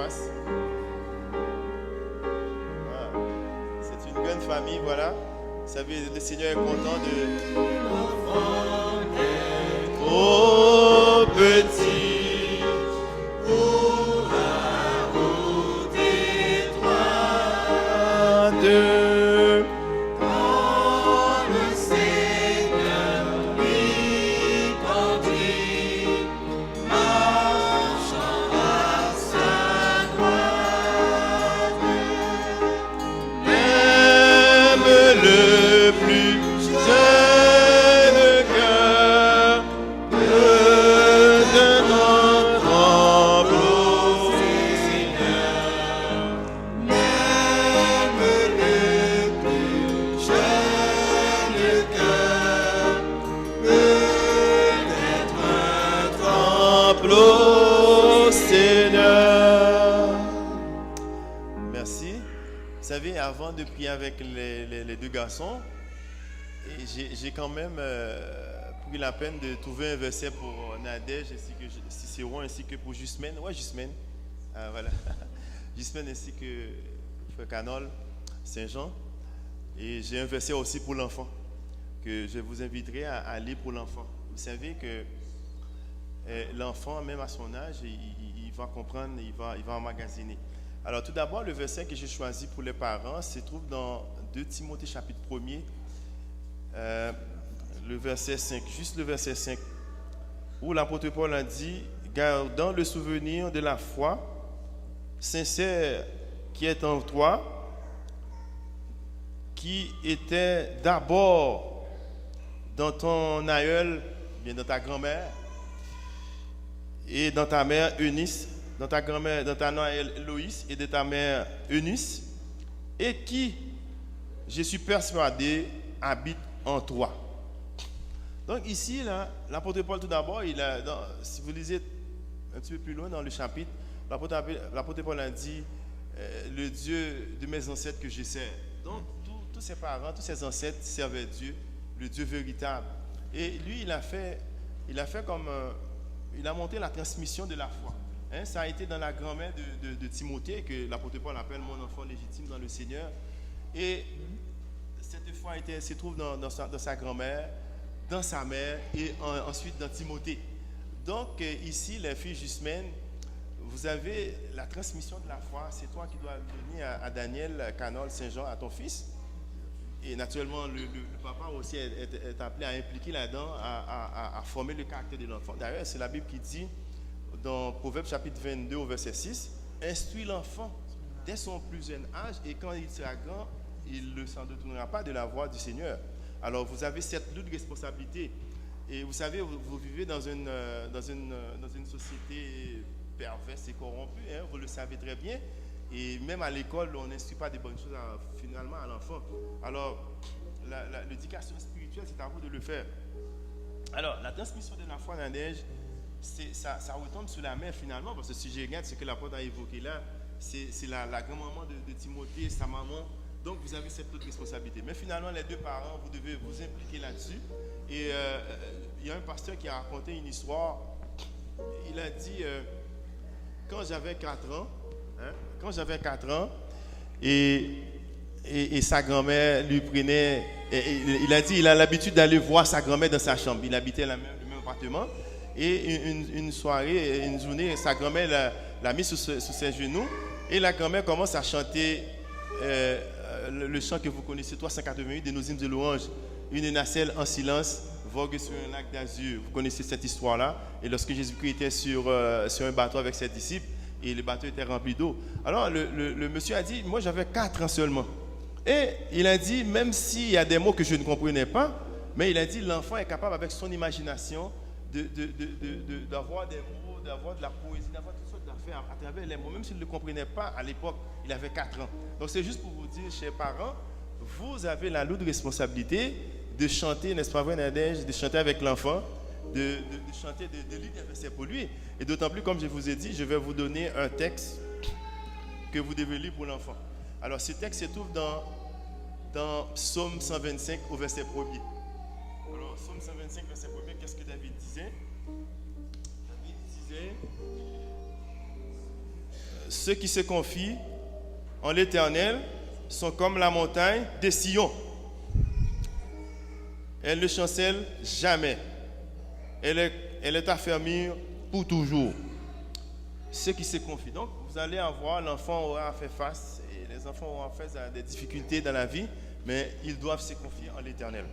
face. Voilà. C'est une grande famille, voilà. Vous savez, le Seigneur est content de... L'enfant est trop petit pour la route étroite. Quand le Seigneur lui conduit, marchant à sa droite, même le plus jeune cœur de notre tremble au Seigneur. Même le plus jeune cœur peut être un temple au Seigneur. Merci. Vous savez, avant de prier avec les deux garçons, j'ai quand même pris la peine de trouver un verset pour Nadège ainsi que Cicéron ainsi que pour Jusmène. Ouais, Jusmène. Voilà. Jusmène ainsi que Frère Canol, Saint-Jean. Et j'ai un verset aussi pour l'enfant que je vous inviterai à lire pour l'enfant. Vous savez que l'enfant, même à son âge, il va comprendre, il va emmagasiner. Alors tout d'abord, le verset que j'ai choisi pour les parents se trouve dans 2 Timothée chapitre 1er, le verset 5, juste le verset 5, où l'apôtre Paul a dit, gardant le souvenir de la foi sincère qui est en toi, qui était d'abord dans ton aïeul, bien dans ta grand-mère, et dans ta mère Eunice, dans ta grand-mère, dans ta aïeule Loïs et de ta mère Eunice, et qui, je suis persuadé, habite en toi. Donc ici, là, l'apôtre Paul tout d'abord, si vous lisez un petit peu plus loin dans le chapitre, l'apôtre Paul a dit, le Dieu de mes ancêtres que je sers. Donc tous ses parents, tous ses ancêtres servaient Dieu, le Dieu véritable. Et lui, il a montré la transmission de la foi. Hein, ça a été dans la grand-mère de Timothée que l'apôtre Paul appelle mon enfant légitime dans le Seigneur. Et cette foi se trouve dans sa grand-mère, dans sa mère et ensuite dans Timothée. Donc ici, les filles Jusmène, vous avez la transmission de la foi. C'est toi qui dois donner à Daniel, Canol, Saint-Jean, à ton fils. Et naturellement, le papa aussi est appelé à impliquer là-dedans, à former le caractère de l'enfant. D'ailleurs, c'est la Bible qui dit, dans Proverbe chapitre 22 au verset 6, instruis l'enfant dès son plus jeune âge et quand il sera grand, il ne s'en détournera pas de la voie du Seigneur. Alors vous avez cette lourde responsabilité et vous savez, vous vivez dans une société perverse et corrompue, hein, vous le savez très bien, et même à l'école on n'instruit pas des bonnes choses finalement à l'enfant. Alors l'éducation spirituelle, c'est à vous de le faire. Alors la transmission de la foi dans la neige, ça retombe sur la mère finalement, parce que si je regarde ce que l'apôtre a évoqué là, c'est la grand-maman de Timothée, sa maman. Donc vous avez cette autre responsabilité. Mais finalement, les deux parents, vous devez vous impliquer là-dessus. Et il y a un pasteur qui a raconté une histoire. Il a dit, quand j'avais 4 ans, et sa grand-mère lui prenait, il a dit, il a l'habitude d'aller voir sa grand-mère dans sa chambre. Il habitait le même appartement. Et une soirée, une journée, sa grand-mère l'a mis sur ses genoux. Et la grand-mère commence à chanter le chant que vous connaissez, 388 de nos hymnes de louange. Une nacelle en silence vogue sur un lac d'azur. Vous connaissez cette histoire-là. Et lorsque Jésus-Christ était sur un bateau avec ses disciples, et le bateau était rempli d'eau. Alors le monsieur a dit, moi j'avais 4 ans seulement. Et il a dit, même s'il y a des mots que je ne comprenais pas, mais il a dit, l'enfant est capable avec son imagination d'avoir des mots, d'avoir de la poésie, d'avoir toutes sortes d'affaires à travers les mots, même s'il ne le comprenait pas à l'époque, il avait 4 ans. Donc c'est juste pour vous dire, chers parents, vous avez la lourde responsabilité de chanter, n'est-ce pas vrai Nadège, de chanter avec l'enfant, de chanter, de lire des versets pour lui. Et d'autant plus, comme je vous ai dit, je vais vous donner un texte que vous devez lire pour l'enfant. Alors ce texte se trouve dans Psaume 125 au verset 1er. Alors Psaume 125 verset 1er, qu'est-ce que David disait? David disait, ceux qui se confient en l'Éternel sont comme la montagne des Sion. Elle ne chancelle jamais. Elle est affermie pour toujours. Ceux qui se confient. Donc, vous allez avoir, l'enfant aura fait face, et les enfants auront fait des difficultés dans la vie, mais ils doivent se confier en l'Éternel.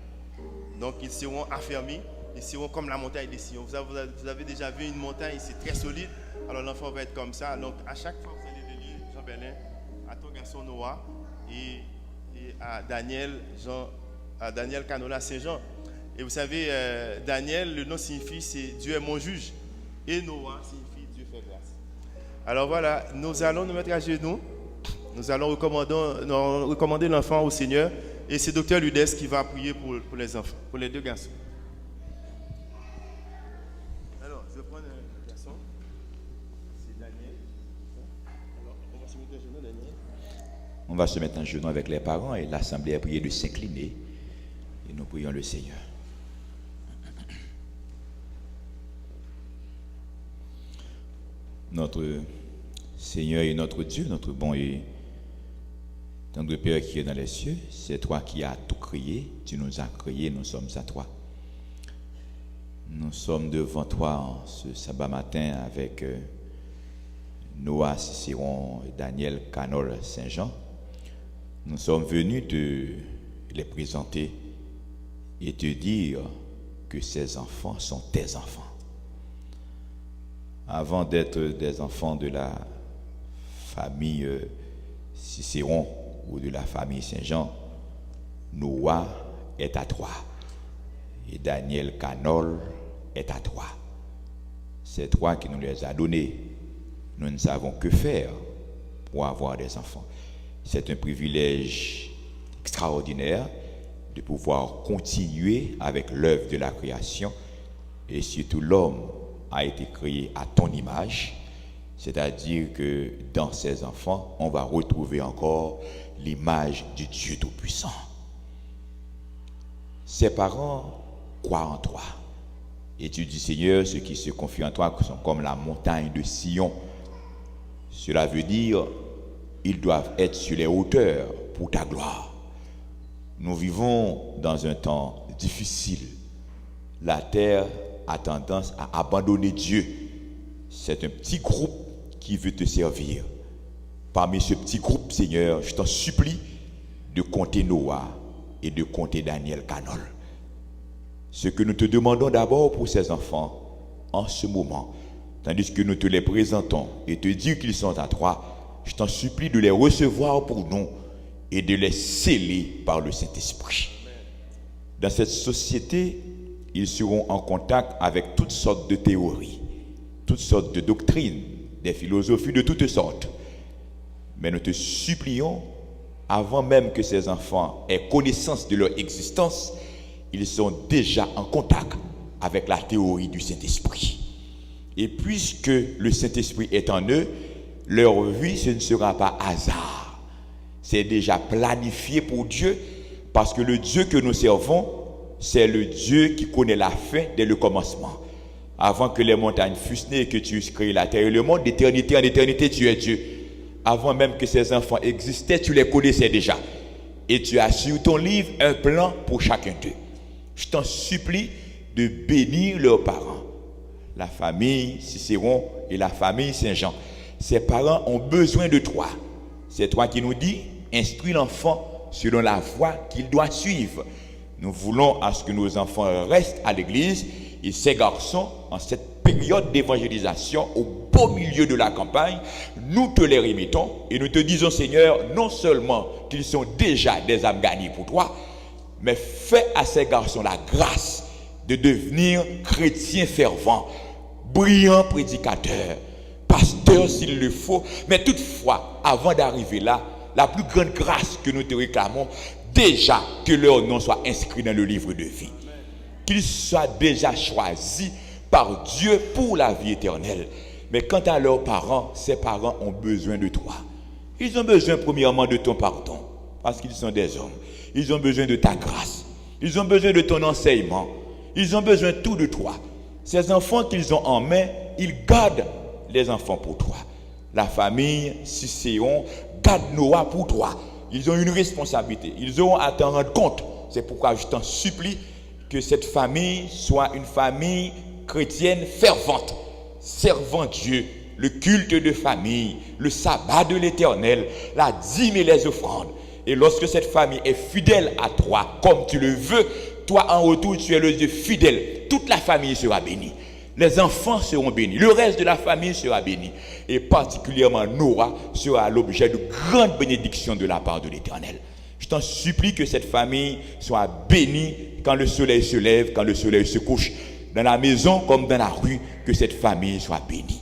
Donc, ils seront affermis, ils seront comme la montagne des Sion. Vous avez déjà vu une montagne, c'est très solide, alors l'enfant va être comme ça. Donc, à chaque fois, vous allez le lire, Jean-Berlin, à ton garçon Noah, et à Daniel Canola Saint-Jean. Et vous savez, Daniel, le nom signifie c'est Dieu est mon juge. Et Noah signifie Dieu fait grâce. Alors voilà, nous allons nous mettre à genoux. Nous allons recommander l'enfant au Seigneur. Et c'est Dr Ludes qui va prier pour les enfants, pour les deux garçons. Alors, je vais prendre un garçon. C'est Daniel. Alors, on va se mettre à genoux, Daniel. On va se mettre en genoux avec les parents et l'assemblée a prié de s'incliner. Et nous prions le Seigneur. Notre Seigneur et notre Dieu, notre bon et tendre Père qui est dans les cieux, c'est toi qui as tout créé, tu nous as créés, nous sommes à toi. Nous sommes devant toi ce sabbat matin avec Noah Cicéron et Daniel Canol Saint-Jean. Nous sommes venus te les présenter et te dire que ces enfants sont tes enfants. Avant d'être des enfants de la famille Cicéron ou de la famille Saint-Jean, Noah est à toi et Daniel Canol est à toi. C'est toi qui nous les as donnés. Nous ne savons que faire pour avoir des enfants. C'est un privilège extraordinaire de pouvoir continuer avec l'œuvre de la création et surtout l'homme a été créé à ton image, c'est-à-dire que dans ces enfants, on va retrouver encore l'image du Dieu Tout-Puissant. Ses parents croient en toi. Et tu dis, Seigneur, ceux qui se confient en toi sont comme la montagne de Sion. Cela veut dire, ils doivent être sur les hauteurs pour ta gloire. Nous vivons dans un temps difficile. La terre a tendance à abandonner Dieu. C'est un petit groupe qui veut te servir. Parmi ce petit groupe, Seigneur, je t'en supplie de compter Noah et de compter Daniel Canol. Ce que nous te demandons d'abord pour ces enfants en ce moment, tandis que nous te les présentons et te dire qu'ils sont à toi, je t'en supplie de les recevoir pour nous et de les sceller par le Saint-Esprit. Dans cette société, ils seront en contact avec toutes sortes de théories, toutes sortes de doctrines, des philosophies de toutes sortes. Mais nous te supplions, avant même que ces enfants aient connaissance de leur existence, ils sont déjà en contact avec la théorie du Saint-Esprit. Et puisque le Saint-Esprit est en eux, leur vie, ce ne sera pas hasard. C'est déjà planifié pour Dieu, parce que le Dieu que nous servons, c'est le Dieu qui connaît la fin dès le commencement. Avant que les montagnes fussent nées et que tu eusses créé la terre et le monde, d'éternité en éternité, tu es Dieu. Avant même que ces enfants existaient, tu les connaissais déjà. Et tu as sur ton livre un plan pour chacun d'eux. Je t'en supplie de bénir leurs parents. La famille Cicéron et la famille Saint-Jean. Ces parents ont besoin de toi. C'est toi qui nous dis, instruis l'enfant selon la voie qu'il doit suivre. Nous voulons à ce que nos enfants restent à l'église et ces garçons, en cette période d'évangélisation, au beau milieu de la campagne, nous te les remettons et nous te disons, Seigneur, non seulement qu'ils sont déjà des âmes gagnées pour toi, mais fais à ces garçons la grâce de devenir chrétiens fervents, brillants prédicateurs, pasteurs s'il le faut, mais toutefois, avant d'arriver là, la plus grande grâce que nous te réclamons, déjà que leur nom soit inscrit dans le livre de vie. Qu'ils soient déjà choisis par Dieu pour la vie éternelle. Mais quant à leurs parents, ces parents ont besoin de toi. Ils ont besoin premièrement de ton pardon, parce qu'ils sont des hommes. Ils ont besoin de ta grâce. Ils ont besoin de ton enseignement. Ils ont besoin tout de toi. Ces enfants qu'ils ont en main, ils gardent les enfants pour toi. La famille Cicéron garde Noah pour toi. Ils ont une responsabilité. Ils auront à t'en rendre compte. C'est pourquoi je t'en supplie que cette famille soit une famille chrétienne fervente, servant Dieu, le culte de famille, le sabbat de l'Éternel, la dîme et les offrandes. Et lorsque cette famille est fidèle à toi, comme tu le veux, toi en retour, tu es le Dieu fidèle. Toute la famille sera bénie. Les enfants seront bénis. Le reste de la famille sera béni. Et particulièrement Noah sera l'objet de grandes bénédictions de la part de l'Éternel. Je t'en supplie que cette famille soit bénie quand le soleil se lève, quand le soleil se couche. Dans la maison comme dans la rue, que cette famille soit bénie.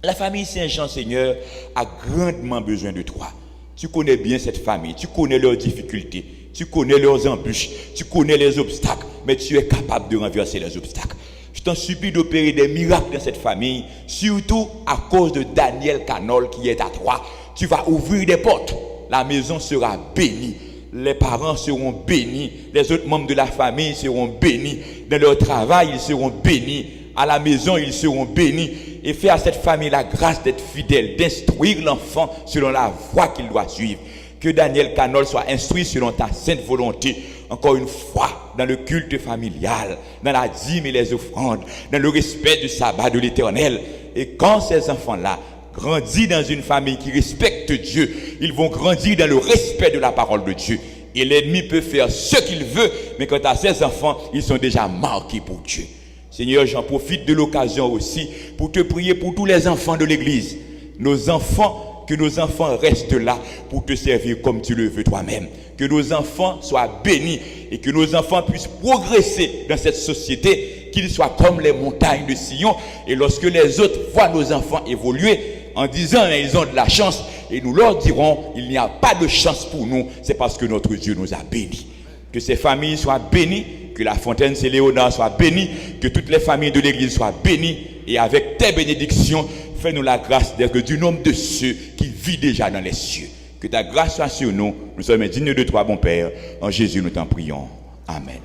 La famille Saint-Jean, Seigneur, a grandement besoin de toi. Tu connais bien cette famille, tu connais leurs difficultés, tu connais leurs embûches, tu connais les obstacles, mais tu es capable de renverser les obstacles. Je t'en supplie d'opérer des miracles dans cette famille, surtout à cause de Daniel Canol qui est à toi. Tu vas ouvrir des portes, la maison sera bénie, les parents seront bénis, les autres membres de la famille seront bénis, dans leur travail ils seront bénis, à la maison ils seront bénis. Et fais à cette famille la grâce d'être fidèle, d'instruire l'enfant selon la voie qu'il doit suivre. Que Daniel Canol soit instruit selon ta sainte volonté, encore une fois, dans le culte familial, dans la dîme et les offrandes, dans le respect du sabbat de l'Éternel. Et quand ces enfants-là grandissent dans une famille qui respecte Dieu, ils vont grandir dans le respect de la parole de Dieu. Et l'ennemi peut faire ce qu'il veut, mais quant à ces enfants, ils sont déjà marqués pour Dieu. Seigneur, j'en profite de l'occasion aussi pour te prier pour tous les enfants de l'Église. Nos enfants, que nos enfants restent là pour te servir comme tu le veux toi-même. Que nos enfants soient bénis et que nos enfants puissent progresser dans cette société, qu'ils soient comme les montagnes de Sion. Et lorsque les autres voient nos enfants évoluer, en disant ils ont de la chance, et nous leur dirons il n'y a pas de chance pour nous, c'est parce que notre Dieu nous a bénis. Que ces familles soient bénies, que la fontaine Saint-Léonard soit bénie, que toutes les familles de l'Église soient bénies, et avec tes bénédictions, fais-nous la grâce d'être du nombre de ceux qui vivent déjà dans les cieux. Que ta grâce soit sur nous, nous sommes dignes de toi, bon Père. En Jésus, nous t'en prions. Amen.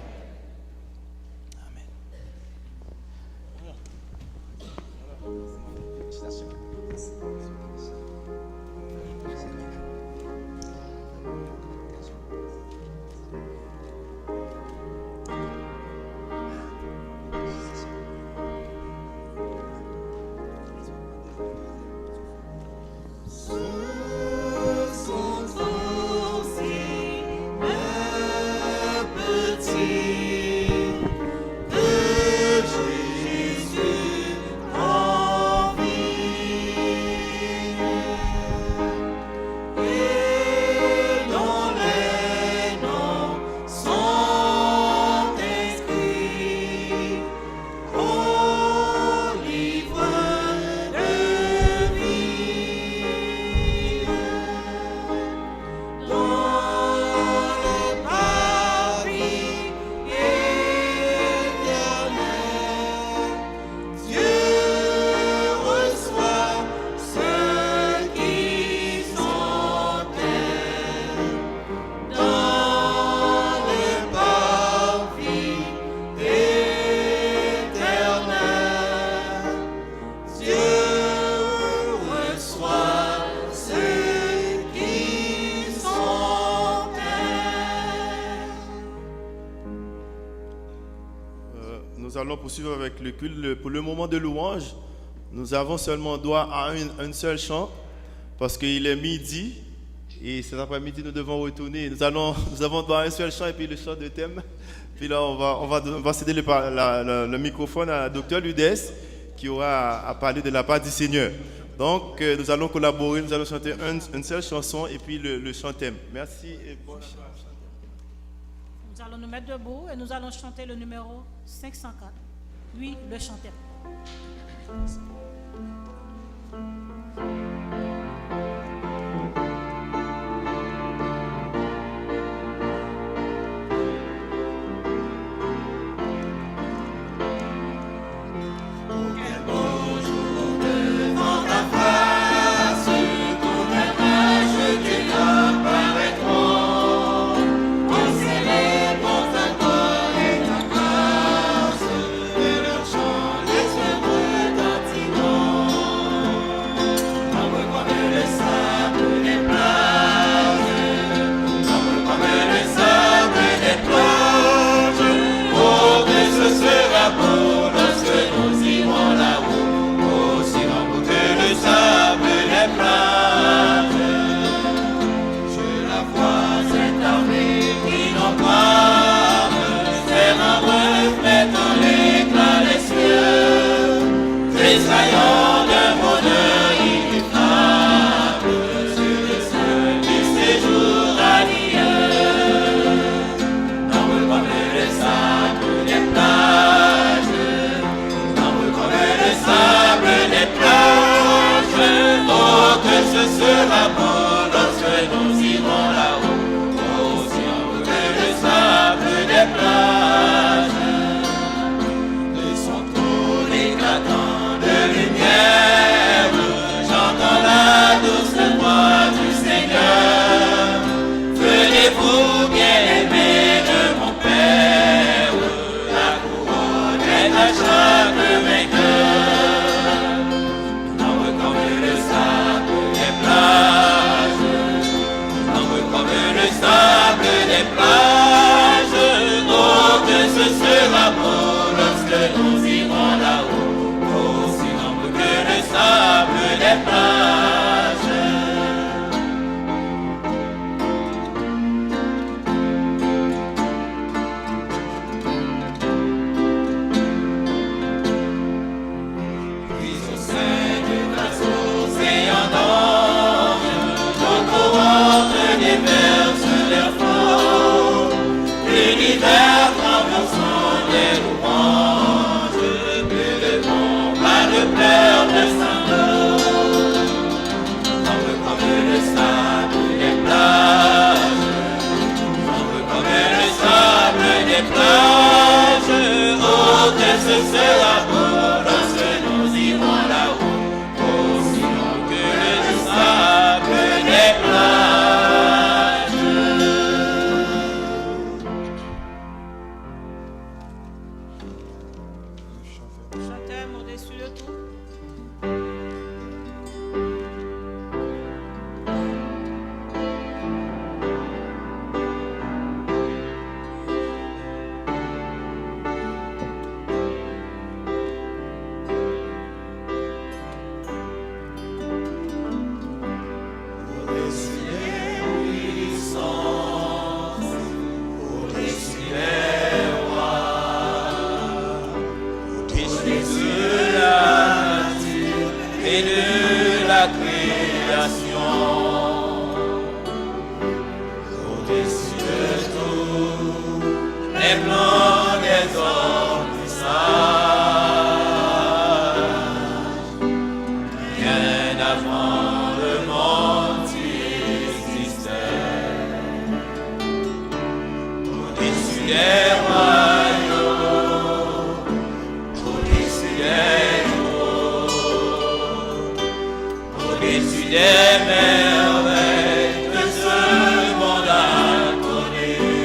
Nous allons poursuivre avec le culte. Pour le moment de louange, nous avons seulement droit à un seul chant parce qu'il est midi et cet après-midi nous devons retourner. Nous avons droit à un seul chant et puis le chant de thème. Puis là, on va céder le microphone à Dr Ludès qui aura à parler de la part du Seigneur. Donc, nous allons collaborer, nous allons chanter une seule chanson et puis le chant thème. Merci et bonne chance. Nous allons nous mettre debout et nous allons chanter le numéro 504. Oui, le chant thème. Laisse-moi ce sera beau lorsque nous irons là-haut, aussi humble que le sable des plages. De son trône éclatant de lumière, j'entends la douce voix du Seigneur. Venez-vous, bien-aimés de mon Père, la couronne est à chaque vainqueur. Nombre comme le sable des plages, nombre comme le sable des plages. Oh, que ce sera beau lorsque nous irons là-haut, aussi nombre que le sable des plages. Puis au sein du vaisseau et en ange, nos courants déversent leurs flots. L'univers traversant des louanges, plus de vent, pas de pleurs, de sanglots. Nombre comme le sable des plages, nombre comme le sable des plages. Oh, que ce sera beau lorsque nous irons là-haut, aussi long que le sable des plages. Chantez au-dessus de tout. Au-dessus des puissances, au-dessus des rois, au-dessus de la nature et de la création, au-dessus de tout, les plans des hommes du sage, bien avant le monde tu existais, au-dessus des royaumes, au-dessus des trônes, au-dessus des merveilles que ce monde a connues,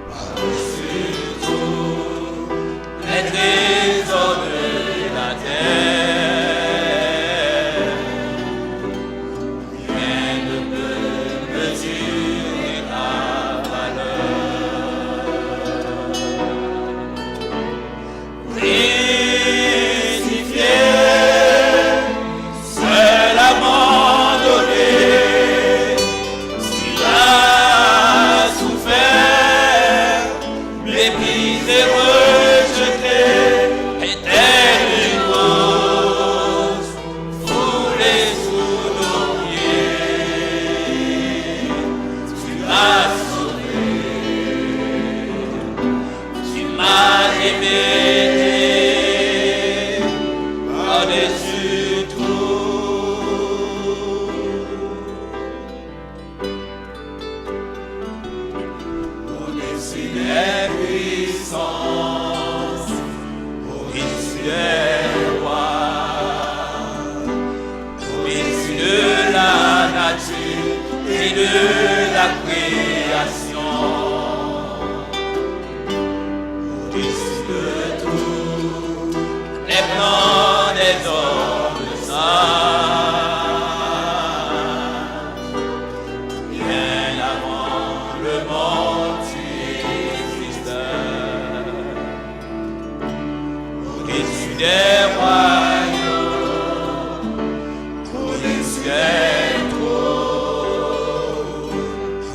par-dessus tout les trésors de la terre. Rien ne peut mesurer ta valeur. Crucifié, seul abandonné, s'il a souffert, méprisé, rejeté, était une rose foulée sous nos pieds. Tu m'as sauvé, tu m'as aimé par-dessus tout. Au-dessus des puissances, au-dessus des rois, au-dessus de la nature et de la création, au-dessus de tout, les plans des hommes sages, bien avant le monde tu existais, au-dessus des royaumes, au-dessus des trônes,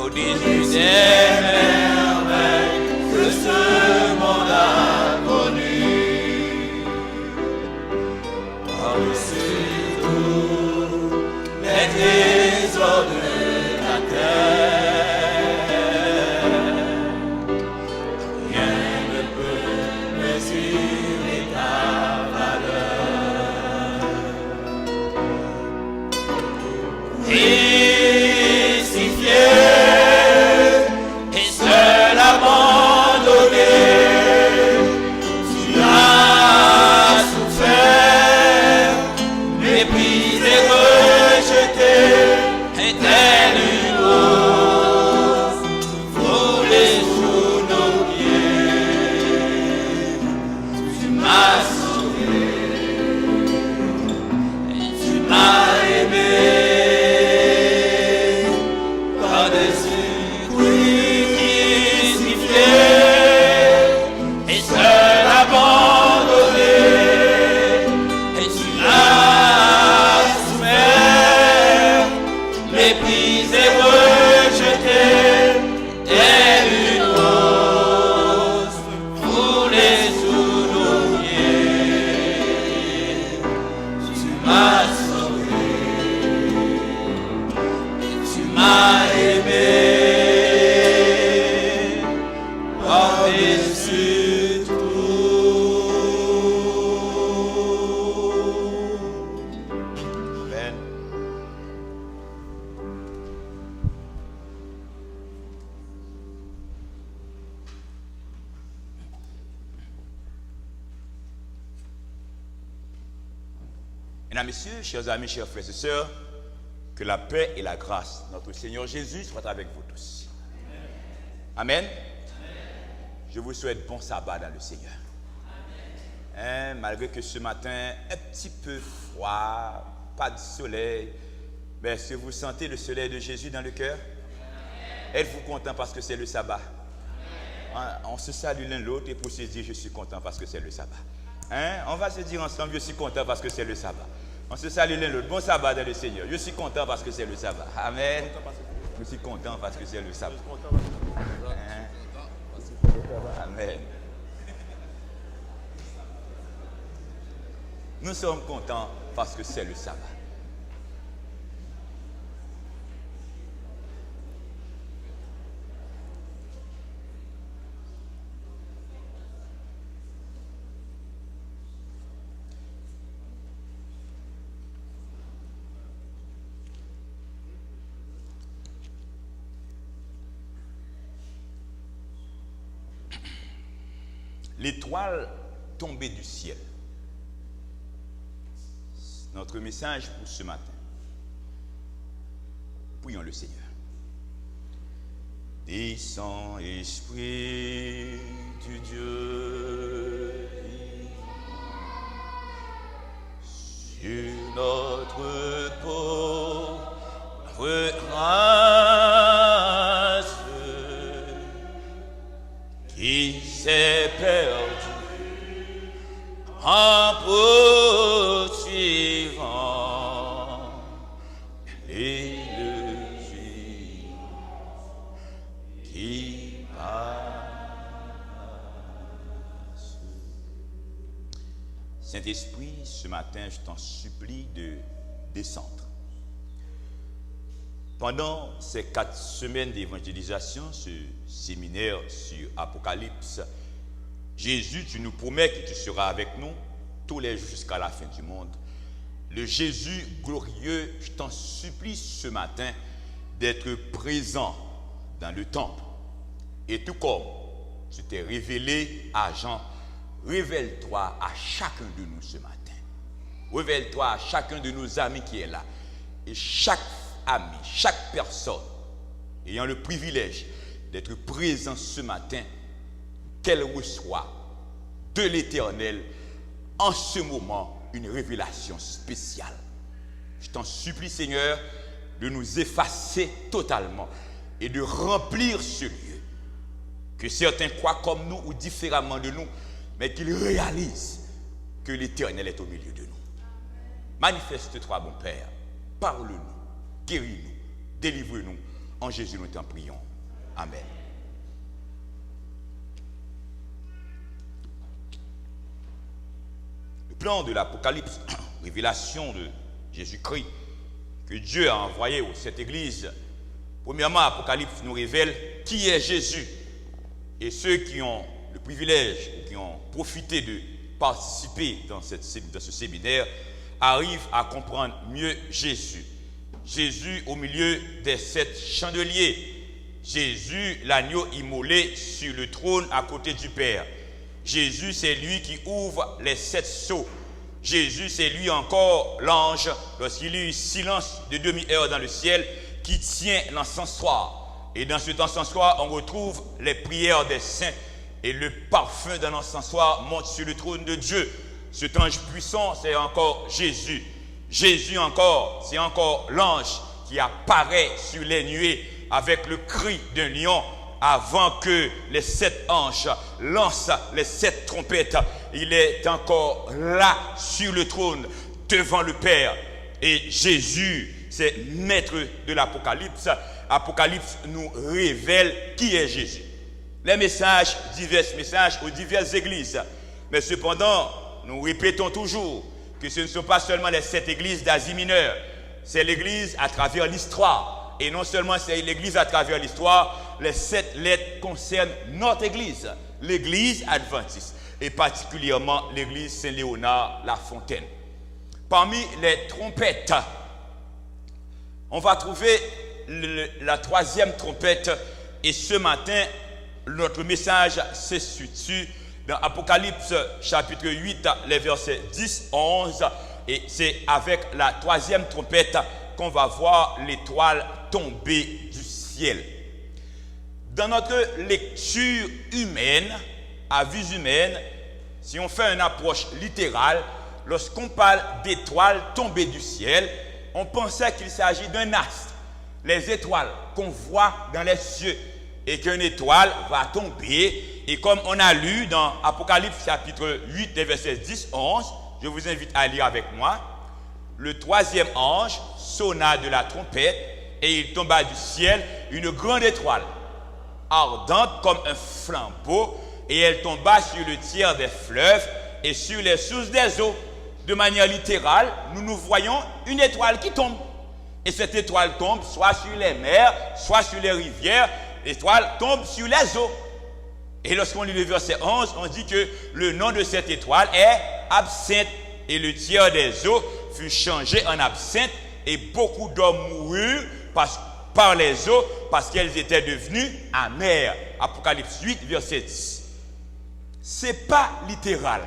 au-dessus des merveilles que ce monde a connues, par-dessus tout les trésors de la terre. Rien ne peut mesurer ta valeur. méprisé, rejeté, et tel une rose foulée sous nos pieds. Tu m'as sauvé, et tu m'as aimé, par-dessus crues qui sifflaient, et seul abandonné, et tu m'as souffert, méprisé, rejeté, telle une rose foulée sous nos pieds. Tu m'as sauvé, et tu m'as aimé, par-dessus tout. Amen. Mesdames, Messieurs, chers amis, chers frères et sœurs, que la paix et la grâce de notre Seigneur Jésus soient avec vous tous. Amen. Je vous souhaite bon sabbat dans le Seigneur. Hein, malgré que ce matin, un petit peu froid, pas de soleil, mais est-ce que vous sentez le soleil de Jésus dans le cœur? Êtes-vous content parce que c'est le sabbat? On se salue l'un l'autre et pour se dire je suis content parce que c'est le sabbat. Hein? On va se dire ensemble je suis content parce que c'est le sabbat. On se salue l'un l'autre. Bon sabbat dans le Seigneur. Je suis content parce que c'est le sabbat. Amen. Je suis content parce que c'est le sabbat. Hein? Amen. Nous sommes contents parce que c'est le sabbat. L'étoile tombée du ciel. Notre message pour ce matin. Prions le Seigneur. Descends, Esprit du Dieu sur notre pauvre race qui s'est perdue en poursuivant l'illusion qui passe. Saint-Esprit, ce matin, je t'en supplie de descendre. Pendant ces 4 semaines d'évangélisation, ce séminaire sur Apocalypse, Jésus, tu nous promets que tu seras avec nous tous les jours jusqu'à la fin du monde. Le Jésus glorieux, je t'en supplie ce matin d'être présent dans le temple. Et tout comme tu t'es révélé à Jean, révèle-toi à chacun de nous ce matin. Révèle-toi à chacun de nos amis qui est là. Et chaque ami, chaque personne ayant le privilège d'être présent ce matin, qu'elle reçoit de l'Éternel en ce moment une révélation spéciale. Je t'en supplie, Seigneur, de nous effacer totalement et de remplir ce lieu. Que certains croient comme nous ou différemment de nous, mais qu'ils réalisent que l'Éternel est au milieu de nous. Manifeste-toi, mon Père, parle-nous, guéris-nous, délivre-nous. En Jésus, nous t'en prions. Amen. Le plan de l'Apocalypse, révélation de Jésus-Christ, que Dieu a envoyé à cette église. Premièrement, l'Apocalypse nous révèle qui est Jésus. Et ceux qui ont le privilège, ou qui ont profité de participer dans ce séminaire, arrivent à comprendre mieux Jésus. Jésus au milieu des 7 chandeliers. Jésus, l'agneau immolé sur le trône à côté du Père. Jésus, c'est lui qui ouvre les 7 sceaux. Jésus, c'est lui encore l'ange, lorsqu'il y a eu silence de demi-heure dans le ciel, qui tient l'encensoir. Et dans cet encensoir, on retrouve les prières des saints et le parfum d'un encensoir monte sur le trône de Dieu. Cet ange puissant, c'est encore Jésus. Jésus encore, c'est encore l'ange qui apparaît sur les nuées avec le cri d'un lion avant que les 7 anges lancent les 7 trompettes. Il est encore là sur le trône devant le Père. Et Jésus, c'est maître de l'Apocalypse. Apocalypse nous révèle qui est Jésus. Les messages, divers messages aux diverses églises. Mais cependant, nous répétons toujours que ce ne sont pas seulement les 7 églises d'Asie mineure. C'est l'église à travers l'histoire. Et non seulement c'est l'église à travers l'histoire, les 7 lettres concernent notre église, l'église adventiste, et particulièrement l'église Saint-Léonard-la-Fontaine. Parmi les trompettes, on va trouver la 3e trompette, et ce matin, notre message se situe dans Apocalypse chapitre 8, les versets 10, 11, et c'est avec la 3e trompette qu'on va voir l'étoile tomber du ciel. Dans notre lecture humaine, à vue humaine, si on fait une approche littérale, lorsqu'on parle d'étoiles tombées du ciel, on pensait qu'il s'agit d'un astre, les étoiles qu'on voit dans les cieux, et qu'une étoile va tomber. Et comme on a lu dans Apocalypse chapitre 8, les versets 10, 11, je vous invite à lire avec moi. Le 3e ange sonna de la trompette et il tomba du ciel une grande étoile, ardente comme un flambeau, et elle tomba sur le tiers des fleuves et sur les sources des eaux. De manière littérale, nous voyons une étoile qui tombe. Et cette étoile tombe soit sur les mers, soit sur les rivières. L'étoile tombe sur les eaux. Et lorsqu'on lit le verset 11, on dit que le nom de cette étoile est absinthe. Et le tiers des eaux fut changé en absinthe, et beaucoup d'hommes moururent par les eaux parce qu'elles étaient devenues amères. Apocalypse 8, verset 10. C'est pas littéral.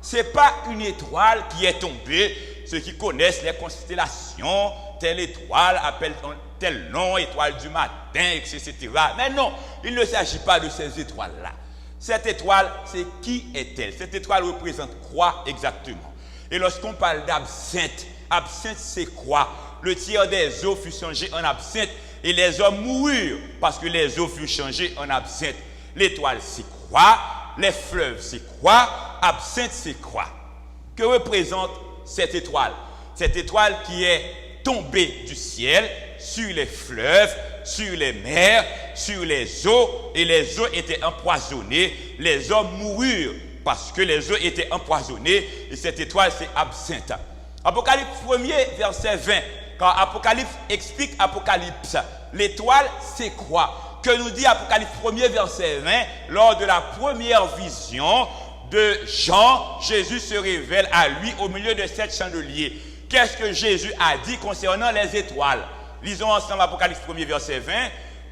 C'est pas une étoile qui est tombée. Ceux qui connaissent les constellations, telle étoile appelle tel nom, étoile du matin, etc. Mais non, il ne s'agit pas de ces étoiles-là. Cette étoile, c'est qui est-elle? Cette étoile représente quoi exactement? Et lorsqu'on parle d'absinthe, absinthe c'est quoi? Le tiers des eaux fut changé en absinthe et les hommes moururent parce que les eaux furent changées en absinthe. L'étoile c'est quoi? Les fleuves c'est quoi? Absinthe c'est quoi? Que représente cette étoile? Cette étoile qui est tombée du ciel sur les fleuves, sur les mers, sur les eaux, et les eaux étaient empoisonnées. Les hommes moururent parce que les eaux étaient empoisonnées, et cette étoile c'est absinthe. Apocalypse 1er, verset 20, quand Apocalypse explique Apocalypse, l'étoile c'est quoi? Que nous dit Apocalypse 1er, verset 20, lors de la première vision de Jean, Jésus se révèle à lui au milieu de 7 chandeliers. Qu'est-ce que Jésus a dit concernant les étoiles? Lisons ensemble Apocalypse 1er, verset 20.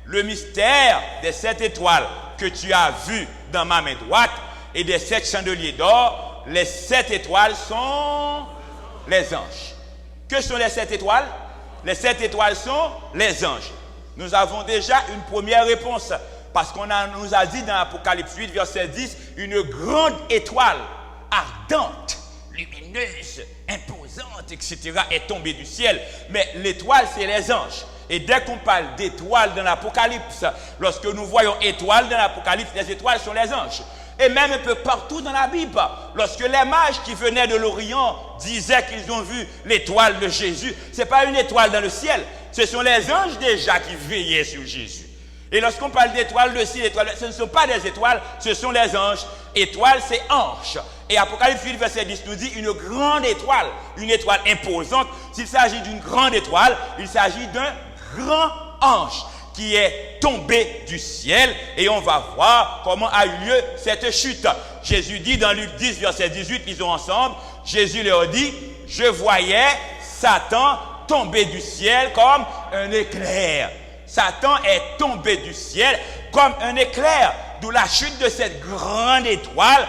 Le mystère des 7 étoiles que tu as vues dans ma main droite et des 7 chandeliers d'or, les 7 étoiles sont les anges. Que sont les 7 étoiles? Les 7 étoiles sont les anges. Nous avons déjà une première réponse parce qu'on nous a dit dans Apocalypse 8, verset 10, une grande étoile ardente, lumineuse, imposante, etc. est tombée du ciel. Mais l'étoile, c'est les anges. Et dès qu'on parle d'étoiles dans l'Apocalypse, lorsque nous voyons étoiles dans l'Apocalypse, les étoiles sont les anges. Et même un peu partout dans la Bible, lorsque les mages qui venaient de l'Orient disaient qu'ils ont vu l'étoile de Jésus, ce n'est pas une étoile dans le ciel, ce sont les anges déjà qui veillaient sur Jésus. Et lorsqu'on parle d'étoiles, le ciel, étoiles, ce ne sont pas des étoiles, ce sont les anges. Étoile, c'est ange. Et Apocalypse 8, verset 10 nous dit une grande étoile, une étoile imposante. S'il s'agit d'une grande étoile, il s'agit d'un grand ange qui est tombé du ciel, et on va voir comment a eu lieu cette chute. Jésus dit dans Luc 10, verset 18, lisons ensemble, Jésus leur dit, je voyais Satan tomber du ciel comme un éclair. Satan est tombé du ciel comme un éclair. d'où la chute de cette grande étoile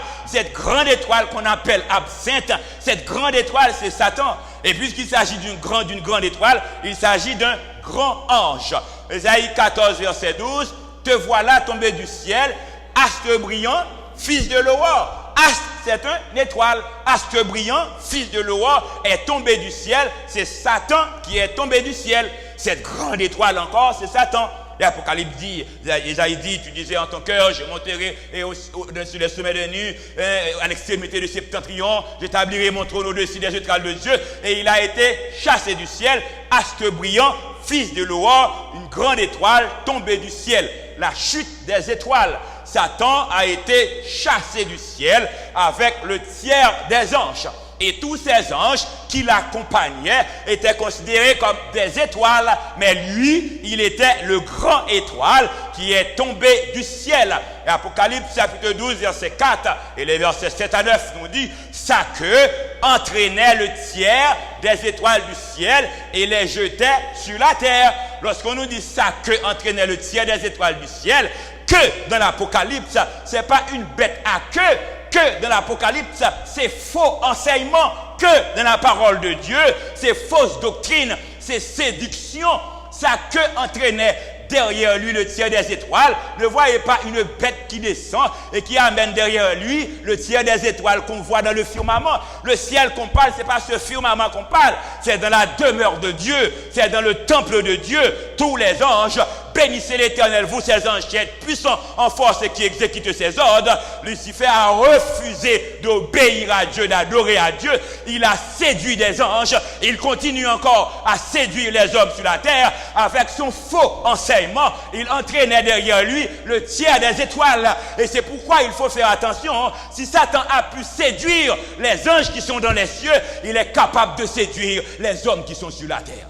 qu'on appelle absinthe. Cette grande étoile, c'est Satan. Et puisqu'il s'agit d'une grande étoile, il s'agit d'un grand ange. Ésaïe 14, verset 12, te voilà tombé du ciel, astre brillant, fils de l'aurore. Astre, c'est une étoile. Astre brillant, fils de l'aurore, est tombé du ciel. C'est Satan qui est tombé du ciel. Cette grande étoile encore, c'est Satan. L'Apocalypse dit, Isaïe dit, tu disais en ton cœur, je monterai sur les sommets des nues, à l'extrémité du septentrion, j'établirai mon trône au-dessus des étoiles de Dieu. Et il a été chassé du ciel, astre brillant, fils de l'aurore, une grande étoile tombée du ciel. La chute des étoiles. Satan a été chassé du ciel avec le tiers des anges. Et tous ces anges qui l'accompagnaient étaient considérés comme des étoiles, mais lui, il était le grand étoile qui est tombé du ciel. Et Apocalypse chapitre 12, verset 4 et les versets 7 à 9 nous dit, sa queue entraînait le tiers des étoiles du ciel et les jetait sur la terre. Lorsqu'on nous dit sa queue entraînait le tiers des étoiles du ciel, que dans l'Apocalypse, c'est pas une bête à queue. Que dans l'Apocalypse, c'est faux enseignement. Que dans la parole de Dieu, c'est fausse doctrine, c'est séduction. Sa queue entraînait derrière lui le tiers des étoiles. Ne voyez pas une bête qui descend et qui amène derrière lui le tiers des étoiles qu'on voit dans le firmament. Le ciel qu'on parle, c'est pas ce firmament qu'on parle. C'est dans la demeure de Dieu. C'est dans le temple de Dieu. Tous les anges, bénissez l'Éternel, vous ces anges qui êtes puissants en force et qui exécutent ses ordres. Lucifer a refusé d'obéir à Dieu, d'adorer à Dieu. Il a séduit des anges. Il continue encore à séduire les hommes sur la terre avec son faux enseignement. Il entraînait derrière lui le tiers des étoiles. Et c'est pourquoi il faut faire attention. Si Satan a pu séduire les anges qui sont dans les cieux, il est capable de séduire les hommes qui sont sur la terre.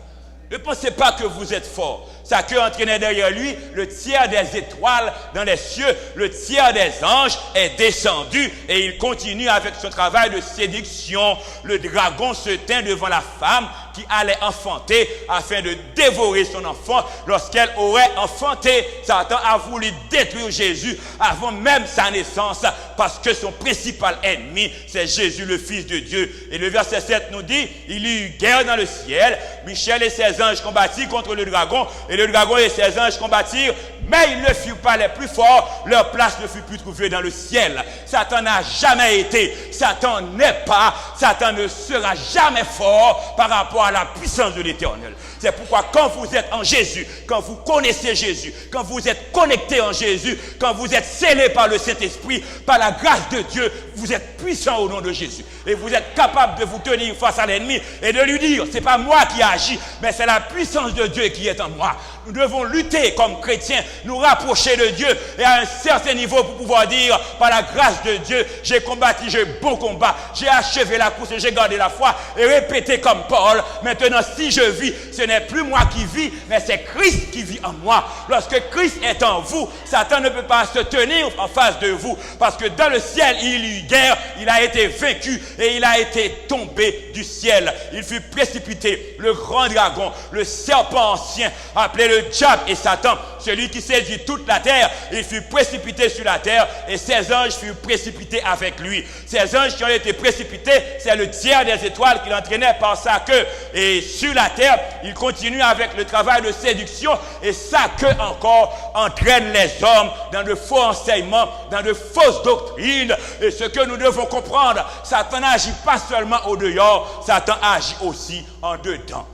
Ne pensez pas que vous êtes fort. Sa queue entraînait derrière lui le tiers des étoiles dans les cieux. Le tiers des anges est descendu et il continue avec son travail de séduction. Le dragon se tint devant la femme qui allait enfanter afin de dévorer son enfant. Lorsqu'elle aurait enfanté, Satan a voulu détruire Jésus avant même sa naissance parce que son principal ennemi, c'est Jésus, le Fils de Dieu. Et le verset 7 nous dit, il y eut guerre dans le ciel. Michel et ses anges combattirent contre le dragon et le dragon et ses anges combattirent, mais ils ne furent pas les plus forts. Leur place ne fut plus trouvée dans le ciel. Satan n'a jamais été, Satan n'est pas, Satan ne sera jamais fort par rapport à la puissance de l'Éternel. C'est pourquoi quand vous êtes en Jésus, quand vous connaissez Jésus, quand vous êtes connecté en Jésus, quand vous êtes scellé par le Saint-Esprit, par la grâce de Dieu, vous êtes puissant au nom de Jésus. Et vous êtes capable de vous tenir face à l'ennemi et de lui dire, c'est pas moi qui agis, mais c'est la puissance de Dieu qui est en moi. Nous devons lutter comme chrétiens, nous rapprocher de Dieu et à un certain niveau pour pouvoir dire, par la grâce de Dieu, j'ai combattu, j'ai bon combat, j'ai achevé la course et j'ai gardé la foi et répété comme Paul, maintenant si je vis, ce n'est plus moi qui vis, mais c'est Christ qui vit en moi. Lorsque Christ est en vous, Satan ne peut pas se tenir en face de vous parce que dans le ciel, il y eut guerre, il a été vaincu et il a été tombé du ciel. Il fut précipité, le grand dragon, le serpent ancien, appelé le diable et Satan, celui qui saisit toute la terre, il fut précipité sur la terre et ses anges furent précipités avec lui. Ces anges qui ont été précipités, c'est le tiers des étoiles qu'il entraînait par sa queue. Et sur la terre, il continue avec le travail de séduction et sa queue encore entraîne les hommes dans de faux enseignements, dans de fausses doctrines. Et ce que nous devons comprendre, Satan n'agit pas seulement au dehors, Satan agit aussi en dedans.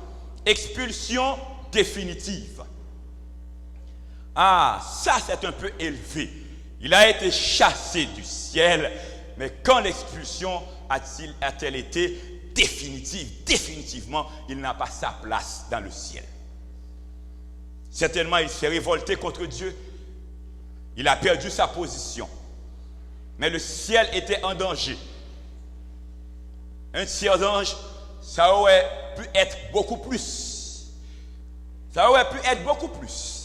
Expulsion définitive. Ah, ça c'est un peu élevé. Il a été chassé du ciel, mais quand l'expulsion a-t-elle été définitive? Définitivement, il n'a pas sa place dans le ciel. Certainement, il s'est révolté contre Dieu. Il a perdu sa position. Mais le ciel était en danger. Un tiers d'ange, ça aurait pu être beaucoup plus. Ça aurait pu être beaucoup plus.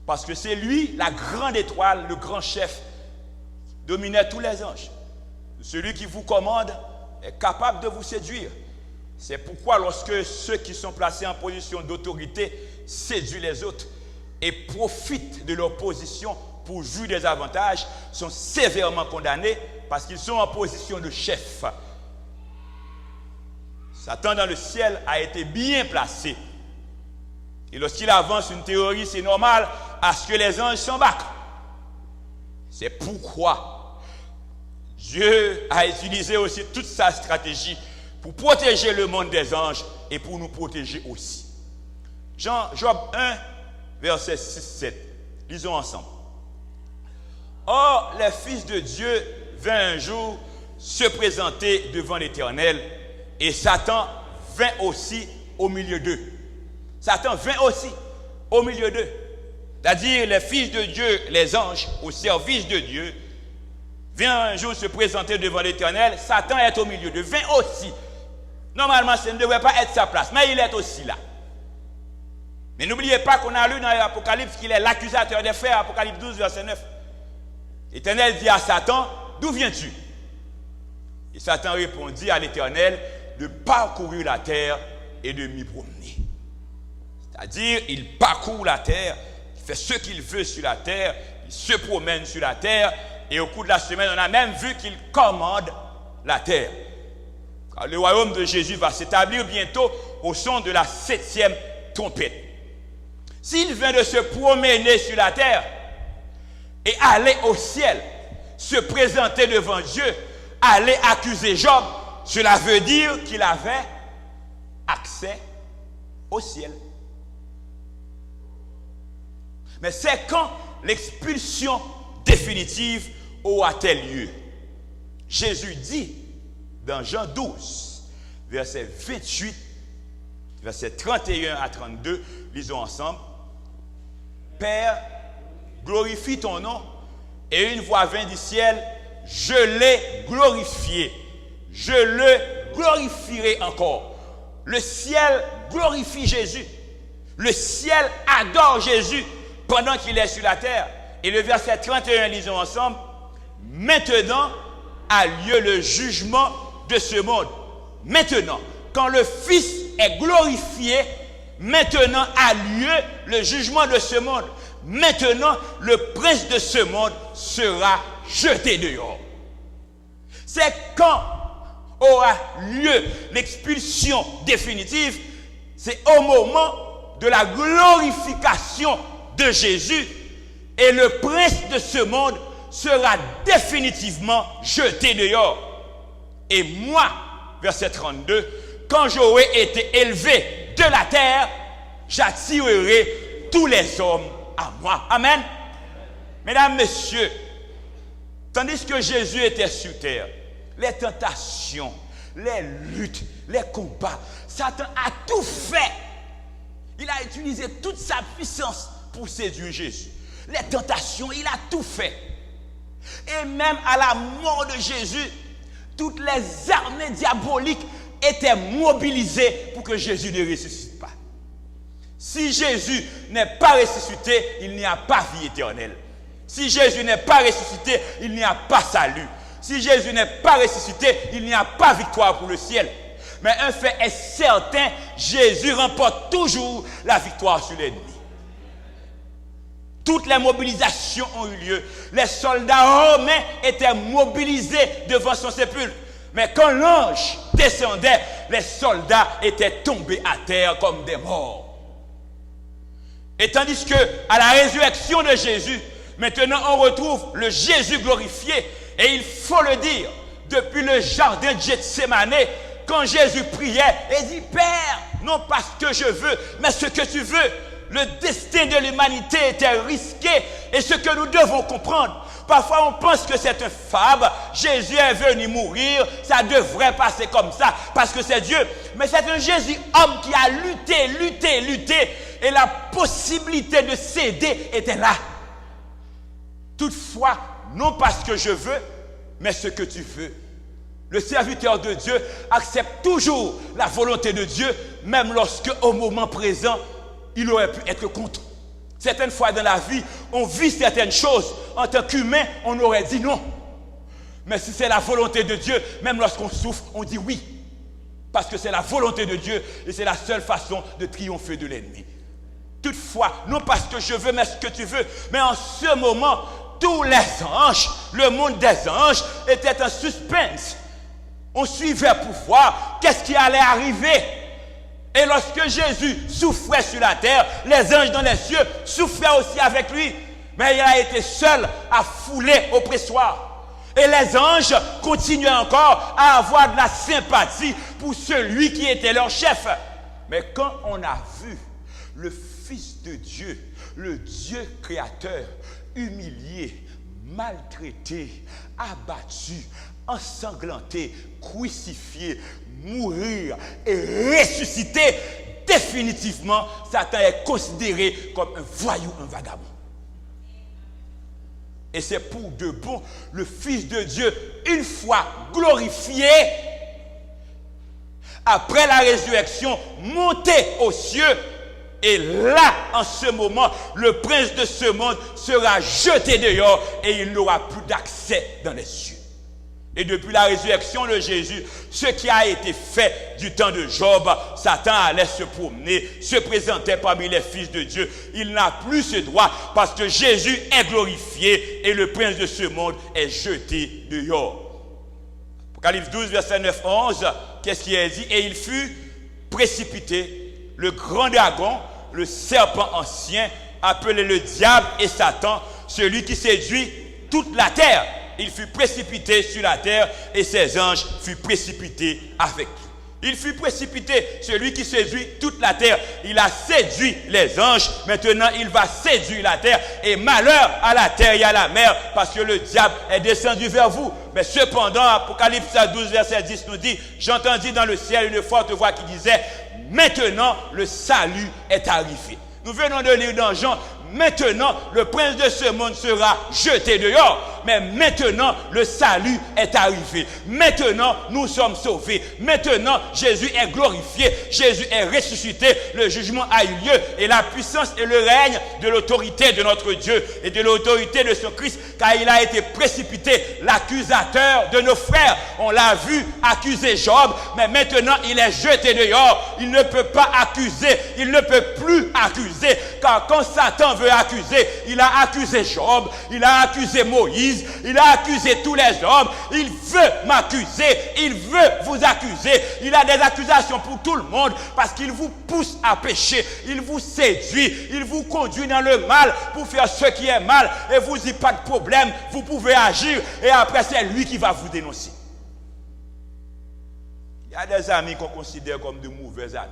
Parce que c'est lui, la grande étoile, le grand chef, dominait tous les anges. Celui qui vous commande est capable de vous séduire. C'est pourquoi lorsque ceux qui sont placés en position d'autorité séduisent les autres et profitent de leur position pour jouir des avantages sont sévèrement condamnés parce qu'ils sont en position de chef. Satan dans le ciel a été bien placé. Et lorsqu'il avance une théorie, c'est normal à ce que les anges s'embarquent. C'est pourquoi Dieu a utilisé aussi toute sa stratégie pour protéger le monde des anges et pour nous protéger aussi. Job 1, verset 6-7. Lisons ensemble. Or, les fils de Dieu vinrent un jour se présenter devant l'Éternel et Satan vint aussi au milieu d'eux. Satan vint aussi au milieu d'eux. C'est-à-dire les fils de Dieu, les anges, au service de Dieu, vient un jour se présenter devant l'Éternel. Satan est au milieu d'eux, vint aussi. Normalement, ça ne devrait pas être sa place, mais il est aussi là. Mais n'oubliez pas qu'on a lu dans l'Apocalypse qu'il est l'accusateur des frères, Apocalypse 12, verset 9. L'Éternel dit à Satan, d'où viens-tu? Et Satan répondit à l'Éternel de parcourir la terre et de m'y promener. C'est-à-dire, il parcourt la terre, il fait ce qu'il veut sur la terre, il se promène sur la terre, et au cours de la semaine, on a même vu qu'il commande la terre. Car le royaume de Jésus va s'établir bientôt au son de la 7e trompette. S'il vient de se promener sur la terre et aller au ciel, se présenter devant Dieu, aller accuser Job, cela veut dire qu'il avait accès au ciel. Mais c'est quand l'expulsion définitive aura-t-elle lieu? Jésus dit dans Jean 12, verset 28, verset 31 à 32, lisons ensemble. Père, glorifie ton nom. Et une voix vint du ciel, je l'ai glorifié. Je le glorifierai encore. Le ciel glorifie Jésus. Le ciel adore Jésus pendant qu'il est sur la terre. Et le verset 31, lisons ensemble. Maintenant a lieu le jugement de ce monde. Maintenant, quand le Fils est glorifié, maintenant a lieu le jugement de ce monde. Maintenant, le prince de ce monde sera jeté dehors. C'est quand aura lieu l'expulsion définitive, c'est au moment de la glorification de Jésus et le prince de ce monde sera définitivement jeté dehors. Et moi, verset 32, quand j'aurai été élevé de la terre, j'attirerai tous les hommes à moi. Amen. Mesdames, messieurs, tandis que Jésus était sur terre, les tentations, les luttes, les combats, Satan a tout fait. Il a utilisé toute sa puissance pour séduire Jésus. Les tentations, il a tout fait. Et même à la mort de Jésus, toutes les armées diaboliques étaient mobilisées pour que Jésus ne ressuscite pas. Si Jésus n'est pas ressuscité, il n'y a pas vie éternelle. Si Jésus n'est pas ressuscité, il n'y a pas salut. Si Jésus n'est pas ressuscité, il n'y a pas victoire pour le ciel. Mais un fait est certain, Jésus remporte toujours la victoire sur l'ennemi. Toutes les mobilisations ont eu lieu. Les soldats romains étaient mobilisés devant son sépulcre. Mais quand l'ange descendait, les soldats étaient tombés à terre comme des morts. Et tandis que à la résurrection de Jésus, maintenant on retrouve le Jésus glorifié. Et il faut le dire, depuis le jardin de Gethsémane, quand Jésus priait et dit, Père, non pas ce que je veux, mais ce que tu veux. Le destin de l'humanité était risqué. Et ce que nous devons comprendre, parfois on pense que c'est un fable, Jésus est venu mourir, ça devrait passer comme ça, parce que c'est Dieu. Mais c'est un Jésus homme qui a lutté, et la possibilité de céder était là. Toutefois, non pas ce que je veux, mais ce que tu veux. Le serviteur de Dieu accepte toujours la volonté de Dieu, même lorsque au moment présent, il aurait pu être contre. Certaines fois dans la vie, on vit certaines choses. En tant qu'humain, on aurait dit non. Mais si c'est la volonté de Dieu, même lorsqu'on souffre, on dit oui. Parce que c'est la volonté de Dieu et c'est la seule façon de triompher de l'ennemi. toutefois, non pas ce que je veux, mais ce que tu veux. Mais en ce moment, tous les anges, le monde des anges, était en suspense. On suivait pour voir qu'est-ce qui allait arriver. Et lorsque Jésus souffrait sur la terre, les anges dans les cieux souffraient aussi avec lui. Mais il a été seul à fouler au pressoir. Et les anges continuaient encore à avoir de la sympathie pour celui qui était leur chef. Mais quand on a vu le Fils de Dieu, le Dieu créateur, humilié, maltraité, abattu, ensanglanté, crucifié, mourir et ressusciter, définitivement, Satan est considéré comme un voyou, un vagabond. Et c'est pour de bon, le Fils de Dieu, une fois glorifié, après la résurrection, monté aux cieux. Et là, en ce moment, le prince de ce monde sera jeté dehors et il n'aura plus d'accès dans les cieux. Et depuis la résurrection de Jésus, ce qui a été fait du temps de Job, Satan allait se promener, se présentait parmi les fils de Dieu. Il n'a plus ce droit parce que Jésus est glorifié et le prince de ce monde est jeté dehors. Apocalypse 12, verset 9-11, qu'est-ce qui est dit? Et il fut précipité, le grand dragon, le serpent ancien, appelé le diable et Satan, celui qui séduit toute la terre. Il fut précipité sur la terre et ses anges furent précipités avec lui. Il fut précipité, celui qui séduit toute la terre. Il a séduit les anges, maintenant il va séduire la terre. Et malheur à la terre et à la mer, parce que le diable est descendu vers vous. Mais cependant, Apocalypse 12, verset 10 nous dit, j'entendis dans le ciel une forte voix qui disait, maintenant le salut est arrivé. Nous venons de lire dans Jean, maintenant le prince de ce monde sera jeté dehors. Mais maintenant le salut est arrivé. Maintenant nous sommes sauvés. Maintenant Jésus est glorifié. Jésus est ressuscité. Le jugement a eu lieu. Et la puissance et le règne de l'autorité de notre Dieu et de l'autorité de son Christ, car il a été précipité, l'accusateur de nos frères. On l'a vu accuser Job, mais maintenant il est jeté dehors. Il ne peut pas accuser. Il ne peut plus accuser. Car quand Satan veut accuser, il a accusé Job, il a accusé Moïse, il a accusé tous les hommes. Il veut m'accuser, il veut vous accuser. Il a des accusations pour tout le monde parce qu'il vous pousse à pécher, il vous séduit, il vous conduit dans le mal pour faire ce qui est mal. Et vous dites pas de problème, vous pouvez agir et après c'est lui qui va vous dénoncer. Il y a des amis qu'on considère comme de mauvais amis.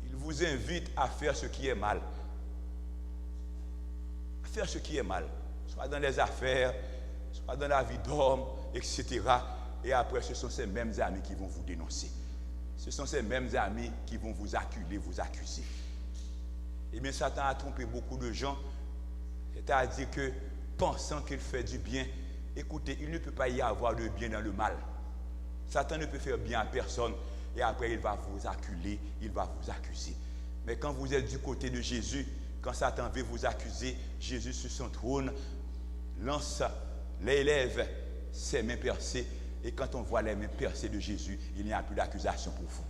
Ils vous invitent à faire ce qui est mal. À faire ce qui est mal. Soit dans les affaires, soit dans la vie d'homme, etc. Et après, ce sont ces mêmes amis qui vont vous dénoncer. Ce sont ces mêmes amis qui vont vous acculer, vous accuser. Eh bien, Satan a trompé beaucoup de gens. C'est-à-dire que, pensant qu'il fait du bien, écoutez, il ne peut pas y avoir de bien dans le mal. Satan ne peut faire bien à personne. Et après, il va vous acculer, il va vous accuser. Mais quand vous êtes du côté de Jésus, quand Satan veut vous accuser, Jésus sur son trône lance, l'élève, ses mains percées. Et quand on voit les mains percées de Jésus, il n'y a plus d'accusation pour vous.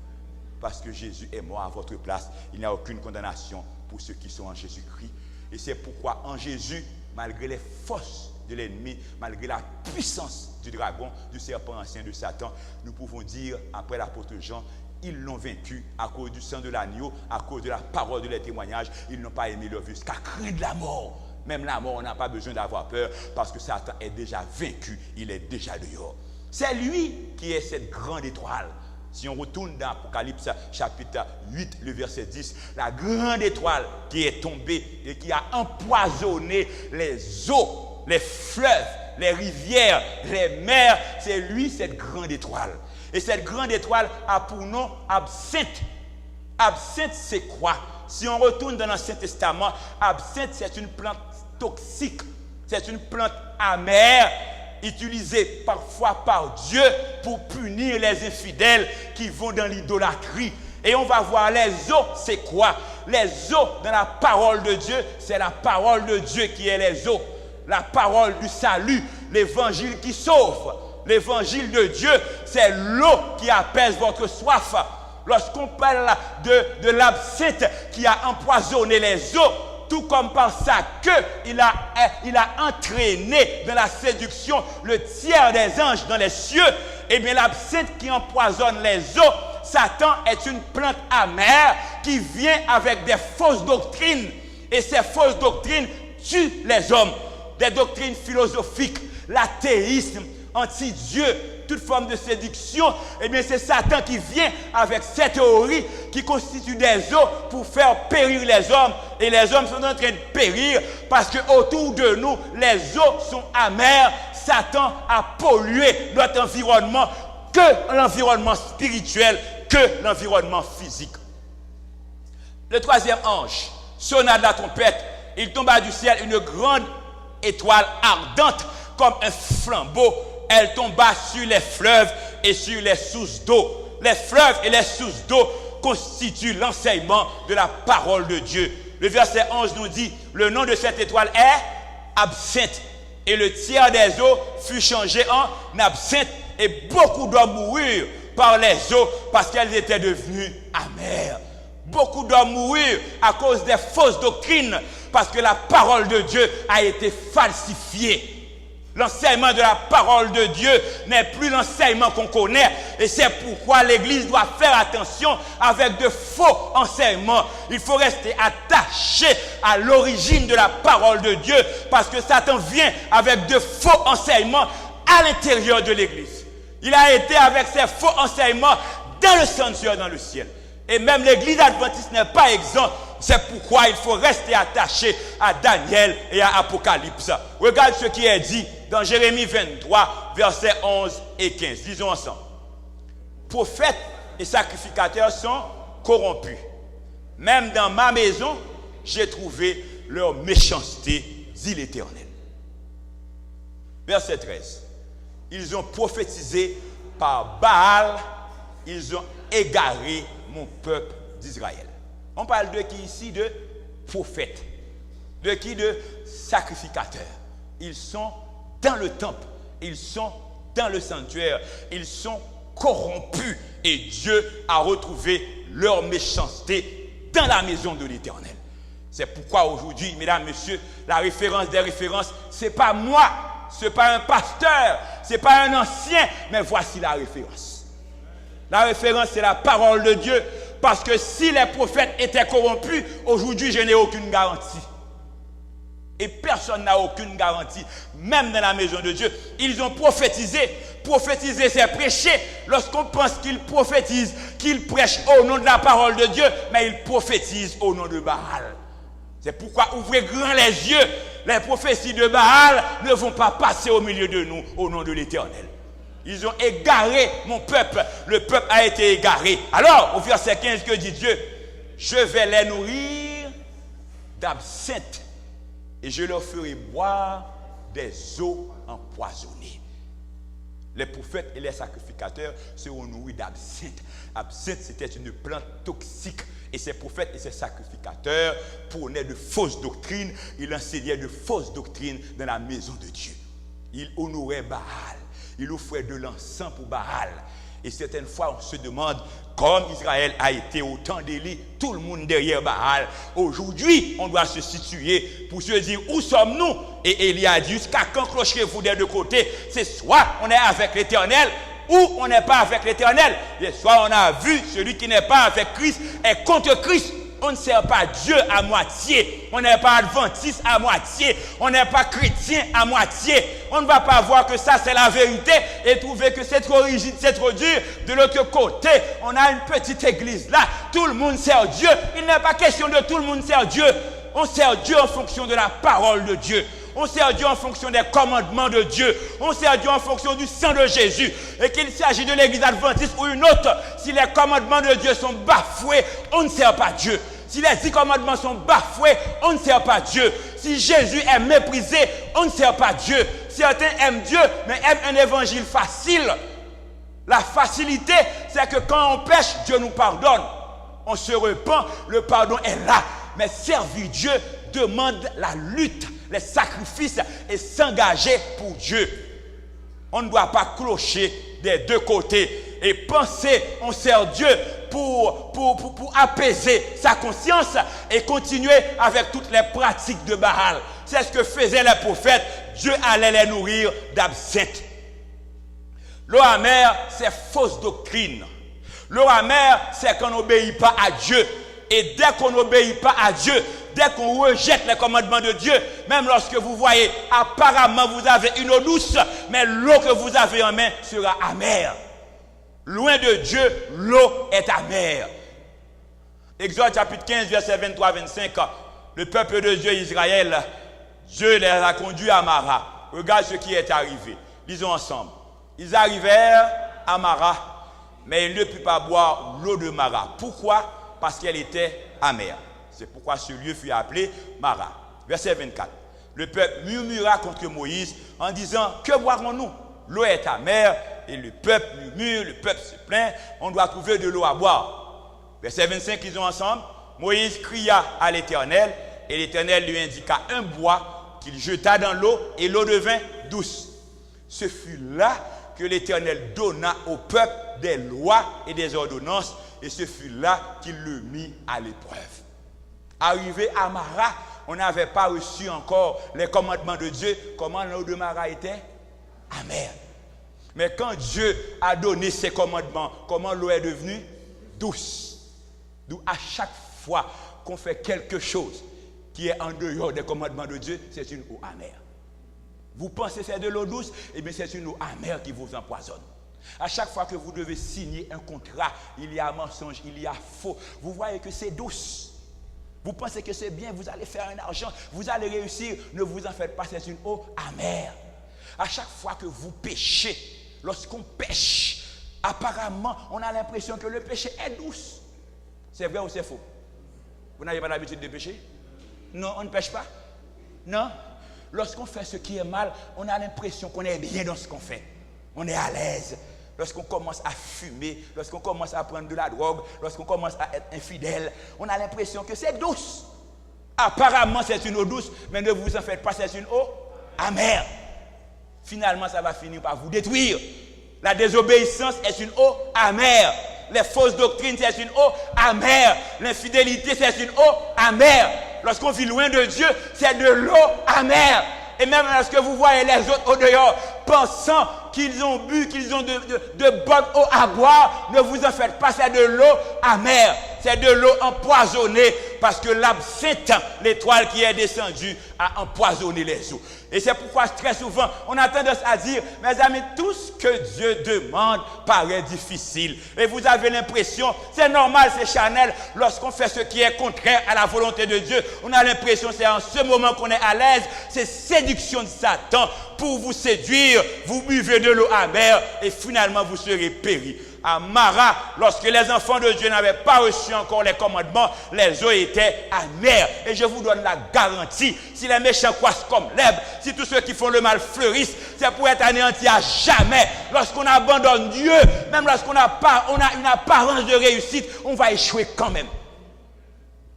Parce que Jésus est mort à votre place. Il n'y a aucune condamnation pour ceux qui sont en Jésus-Christ. Et c'est pourquoi en Jésus, malgré les forces de l'ennemi, malgré la puissance du dragon, du serpent ancien de Satan, nous pouvons dire, après l'apôtre Jean, ils l'ont vaincu à cause du sang de l'agneau, à cause de la parole de leurs témoignages. Ils n'ont pas aimé leur vie jusqu'à craindre la mort. Même la mort, on n'a pas besoin d'avoir peur parce que Satan est déjà vaincu, il est déjà dehors. C'est lui qui est cette grande étoile. Si on retourne dans Apocalypse chapitre 8, le verset 10, la grande étoile qui est tombée et qui a empoisonné les eaux, les fleuves, les rivières, les mers, c'est lui cette grande étoile. Et cette grande étoile a pour nom absinthe. Absinthe, c'est quoi? Si on retourne dans l'Ancien Testament, absinthe, c'est une plante toxique. C'est une plante amère, utilisée parfois par Dieu pour punir les infidèles qui vont dans l'idolâtrie. Et on va voir les eaux, c'est quoi? Les eaux dans la parole de Dieu, c'est la parole de Dieu qui est les eaux. La parole du salut, l'évangile qui sauve. L'évangile de Dieu, c'est l'eau qui apaise votre soif. Lorsqu'on parle de l'absinthe qui a empoisonné les eaux, tout comme par sa queue, il a entraîné dans la séduction le tiers des anges dans les cieux, et bien l'absinthe qui empoisonne les eaux, Satan est une plante amère qui vient avec des fausses doctrines. Et ces fausses doctrines tuent les hommes. Des doctrines philosophiques, l'athéisme, anti-Dieu, toute forme de séduction. Eh bien, c'est Satan qui vient avec cette théorie qui constitue des eaux pour faire périr les hommes. Et les hommes sont en train de périr parce que autour de nous, les eaux sont amères. Satan a pollué notre environnement, que l'environnement spirituel, que l'environnement physique. Le troisième ange sonna de la trompette. Il tomba du ciel une grande étoile ardente comme un flambeau. Elle tomba sur les fleuves et sur les sources d'eau. Les fleuves et les sources d'eau constituent l'enseignement de la parole de Dieu. Le verset 11 nous dit, le nom de cette étoile est absinthe. Et le tiers des eaux fut changé en absinthe. Et beaucoup d'hommes moururent par les eaux parce qu'elles étaient devenues amères. Beaucoup d'hommes moururent à cause des fausses doctrines parce que la parole de Dieu a été falsifiée. L'enseignement de la parole de Dieu n'est plus l'enseignement qu'on connaît. Et c'est pourquoi l'Église doit faire attention avec de faux enseignements. Il faut rester attaché à l'origine de la parole de Dieu parce que Satan vient avec de faux enseignements à l'intérieur de l'Église. Il a été avec ces faux enseignements dans le sanctuaire, dans le ciel. Et même l'Église adventiste n'est pas exempte. C'est pourquoi il faut rester attaché à Daniel et à Apocalypse. Regarde ce qui est dit dans Jérémie 23, versets 11 et 15. Lisons ensemble. Prophètes et sacrificateurs sont corrompus. Même dans ma maison, j'ai trouvé leur méchanceté, dit l'Éternel. Verset 13. Ils ont prophétisé par Baal, ils ont égaré mon peuple d'Israël. On parle de qui ici? De prophètes. De qui? De sacrificateurs. Ils sont dans le temple. Ils sont dans le sanctuaire. Ils sont corrompus. Et Dieu a retrouvé leur méchanceté dans la maison de l'Éternel. C'est pourquoi aujourd'hui, mesdames, messieurs, la référence des références, ce n'est pas moi, ce n'est pas un pasteur, ce n'est pas un ancien, mais voici la référence. La référence, c'est la parole de Dieu. Parce que si les prophètes étaient corrompus, aujourd'hui, je n'ai aucune garantie. Et personne n'a aucune garantie, même dans la maison de Dieu. Ils ont prophétisé. Prophétiser, c'est prêcher. Lorsqu'on pense qu'ils prophétisent, qu'ils prêchent au nom de la parole de Dieu, mais ils prophétisent au nom de Baal. C'est pourquoi ouvrez grand les yeux. Les prophéties de Baal ne vont pas passer au milieu de nous, au nom de l'Éternel. Ils ont égaré mon peuple. Le peuple a été égaré. Alors, au verset 15, que dit Dieu? Je vais les nourrir d'absinthe et je leur ferai boire des eaux empoisonnées. Les prophètes et les sacrificateurs seront nourris d'absinthe. Absinthe, c'était une plante toxique. Et ces prophètes et ces sacrificateurs prenaient de fausses doctrines. Ils enseignaient de fausses doctrines dans la maison de Dieu. Ils honoraient Baal. Il offrait de l'encens pour Baal. Et certaines fois, on se demande, comme Israël a été au temps d'Élie, tout le monde derrière Baal. Aujourd'hui, on doit se situer pour se dire, où sommes-nous? Et Élie a dit, jusqu'à quand clocherez-vous des deux côtés? C'est soit on est avec l'Éternel, ou on n'est pas avec l'Éternel. Et soit on a vu, celui qui n'est pas avec Christ est contre Christ. On ne sert pas Dieu à moitié. On n'est pas adventiste à moitié. On n'est pas chrétien à moitié. On ne va pas voir que ça c'est la vérité et trouver que c'est trop rigide, c'est trop dur. De l'autre côté, on a une petite église là. Tout le monde sert Dieu. Il n'est pas question de tout le monde sert Dieu. On sert Dieu en fonction de la parole de Dieu. On sert Dieu en fonction des commandements de Dieu. On sert Dieu en fonction du sang de Jésus. Et qu'il s'agit de l'église adventiste ou une autre, si les commandements de Dieu sont bafoués, on ne sert pas Dieu. Si les 10 commandements sont bafoués, on ne sert pas Dieu. Si Jésus est méprisé, on ne sert pas Dieu. Certains aiment Dieu, mais aiment un évangile facile. La facilité, c'est que quand on pêche, Dieu nous pardonne. On se repent, le pardon est là. Mais servir Dieu demande la lutte, les sacrifices et s'engager pour Dieu. On ne doit pas clocher des deux côtés. et penser, on sert Dieu pour apaiser sa conscience et continuer avec toutes les pratiques de Baal. C'est ce que faisaient les prophètes. Dieu allait les nourrir d'absinthe. L'eau amère, c'est fausse doctrine. L'eau amère, c'est qu'on n'obéit pas à Dieu. Et dès qu'on n'obéit pas à Dieu, dès qu'on rejette les commandements de Dieu, même lorsque vous voyez, apparemment vous avez une eau douce, mais l'eau que vous avez en main sera amère. Loin de Dieu, l'eau est amère. Exode chapitre 15, verset 23-25. Le peuple de Dieu, Israël, Dieu les a conduits à Mara. Regarde ce qui est arrivé. Lisons ensemble. Ils arrivèrent à Mara, mais ils ne purent pas boire l'eau de Mara. Pourquoi? Parce qu'elle était amère. C'est pourquoi ce lieu fut appelé Mara. Verset 24. Le peuple murmura contre Moïse en disant, que boirons-nous? L'eau est amère. Et le peuple murmure, le peuple se plaint. On doit trouver de l'eau à boire. Verset 25, ils ont ensemble. Moïse cria à l'Éternel. Et l'Éternel lui indiqua un bois qu'il jeta dans l'eau. Et l'eau devint douce. Ce fut là que l'Éternel donna au peuple des lois et des ordonnances. Et ce fut là qu'il le mit à l'épreuve. Arrivé à Mara, on n'avait pas reçu encore les commandements de Dieu. Comment l'eau de Mara était amère. Mais quand Dieu a donné ses commandements, comment l'eau est devenue douce. D'où à chaque fois qu'on fait quelque chose qui est en dehors des commandements de Dieu, c'est une eau amère. Vous pensez que c'est de l'eau douce? Eh bien c'est une eau amère qui vous empoisonne. À chaque fois que vous devez signer un contrat, il y a mensonge, il y a faux. Vous voyez que c'est douce. Vous pensez que c'est bien, vous allez faire un argent, vous allez réussir. Ne vous en faites pas, c'est une eau amère. À chaque fois que vous péchez, lorsqu'on pêche, apparemment, on a l'impression que le péché est douce. C'est vrai ou c'est faux? Vous n'avez pas l'habitude de pécher? Non, on ne pêche pas? Non? Lorsqu'on fait ce qui est mal, on a l'impression qu'on est bien dans ce qu'on fait. On est à l'aise. Lorsqu'on commence à fumer, lorsqu'on commence à prendre de la drogue, lorsqu'on commence à être infidèle, on a l'impression que c'est douce. Apparemment, c'est une eau douce, mais ne vous en faites pas, c'est une eau amère. Finalement, ça va finir par vous détruire. La désobéissance est une eau amère. Les fausses doctrines, c'est une eau amère. L'infidélité, c'est une eau amère. Lorsqu'on vit loin de Dieu, c'est de l'eau amère. Et même lorsque vous voyez les autres au dehors, pensant qu'ils ont bu, qu'ils ont de bonne eau à boire, ne vous en faites pas, c'est de l'eau amère. C'est de l'eau empoisonnée parce que l'absinthe, l'étoile qui est descendue, a empoisonné les eaux. Et c'est pourquoi très souvent, on a tendance à dire, mes amis, tout ce que Dieu demande paraît difficile. Et vous avez l'impression, c'est normal, c'est charnel, lorsqu'on fait ce qui est contraire à la volonté de Dieu, on a l'impression, c'est en ce moment qu'on est à l'aise, c'est séduction de Satan pour vous séduire, vous buvez de l'eau amère et finalement vous serez péris. À Mara, lorsque les enfants de Dieu n'avaient pas reçu encore les commandements, les eaux étaient amères. Et je vous donne la garantie, si les méchants croissent comme l'herbe, si tous ceux qui font le mal fleurissent, c'est pour être anéantis à jamais. Lorsqu'on abandonne Dieu, même lorsqu'on a une apparence de réussite, on va échouer quand même.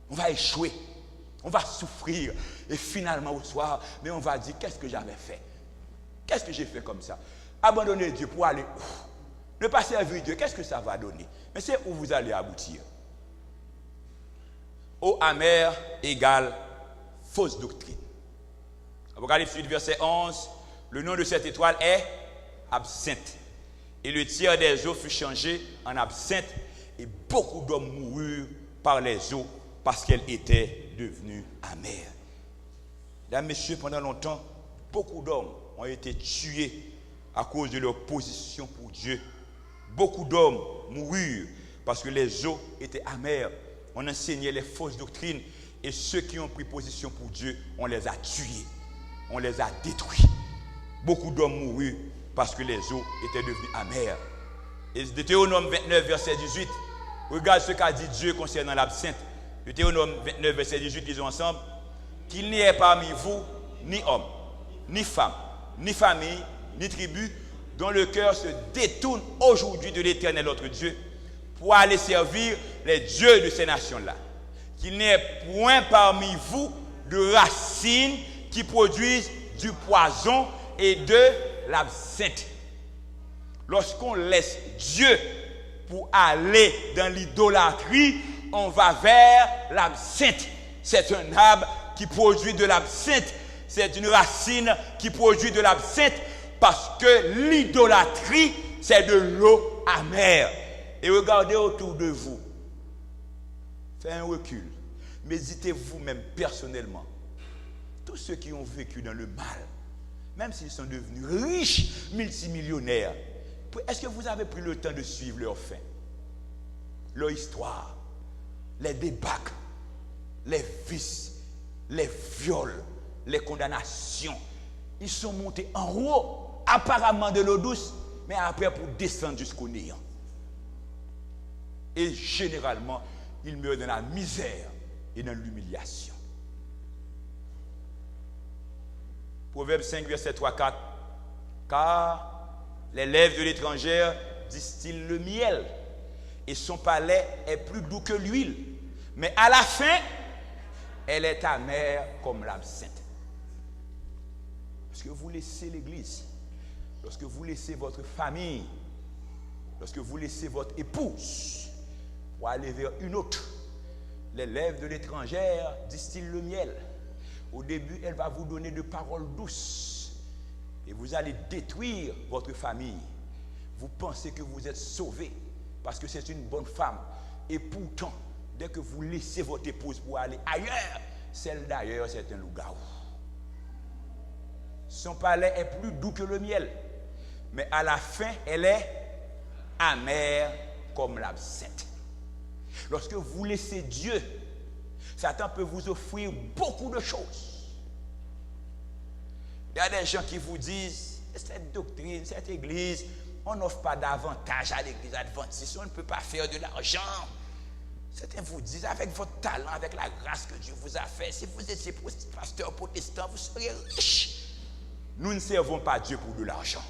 On va échouer. On va souffrir. Et finalement, au soir, mais on va dire, qu'est-ce que j'avais fait? Qu'est-ce que j'ai fait comme ça? Abandonner Dieu pour aller où? Ne pas servir Dieu, qu'est-ce que ça va donner? Mais c'est où vous allez aboutir. Eau amère égale fausse doctrine. Apocalypse 8, verset 11, le nom de cette étoile est absinthe. Et le tiers des eaux fut changé en absinthe, et beaucoup d'hommes moururent par les eaux parce qu'elles étaient devenues amères. Mesdames, messieurs, pendant longtemps, beaucoup d'hommes ont été tués à cause de leur position pour Dieu. Beaucoup d'hommes moururent parce que les eaux étaient amères. On enseignait les fausses doctrines et ceux qui ont pris position pour Dieu, on les a tués. On les a détruits. Beaucoup d'hommes moururent parce que les eaux étaient devenues amères. Et Deutéronome 29, verset 18, regarde ce qu'a dit Dieu concernant l'absinthe. Deutéronome 29, verset 18, disons ensemble, qu'il n'y ait parmi vous ni homme, ni femme, ni famille, ni tribu, dont le cœur se détourne aujourd'hui de l'Éternel notre Dieu pour aller servir les dieux de ces nations-là. Qu'il n'y ait point parmi vous de racines qui produisent du poison et de l'absinthe. lorsqu'on laisse Dieu pour aller dans l'idolâtrie, on va vers l'absinthe. C'est un arbre qui produit de l'absinthe. C'est une racine qui produit de l'absinthe parce que l'idolâtrie, c'est de l'eau amère. Et regardez autour de vous. Faites un recul. Méditez vous-même personnellement. Tous ceux qui ont vécu dans le mal, même s'ils sont devenus riches, multimillionnaires, est-ce que vous avez pris le temps de suivre leur fin, leur histoire, les débâcles, les vices, les viols, les condamnations? Ils sont montés en haut, apparemment de l'eau douce, mais après pour descendre jusqu'au néant. Et généralement, ils meurent dans la misère et dans l'humiliation. Proverbe 5, verset 3-4. Car les lèvres de l'étrangère distillent le miel, et son palais est plus doux que l'huile. Mais à la fin, elle est amère comme l'absinthe. Lorsque vous laissez l'église, lorsque vous laissez votre famille, lorsque vous laissez votre épouse pour aller vers une autre, les lèvres de l'étrangère distillent le miel. Au début, elle va vous donner de paroles douces. Et vous allez détruire votre famille. Vous pensez que vous êtes sauvé parce que c'est une bonne femme. Et pourtant, dès que vous laissez votre épouse pour aller ailleurs, celle d'ailleurs, c'est un loup-garou. Son palais est plus doux que le miel. Mais à la fin, elle est amère comme l'absinthe. Lorsque vous laissez Dieu, Satan peut vous offrir beaucoup de choses. Il y a des gens qui vous disent, cette doctrine, cette église, on n'offre pas d'avantage à l'église adventiste, on ne peut pas faire de l'argent. Certains vous disent, avec votre talent, avec la grâce que Dieu vous a fait, si vous étiez pasteur protestant, vous seriez riche. Nous ne servons pas Dieu pour de l'argent.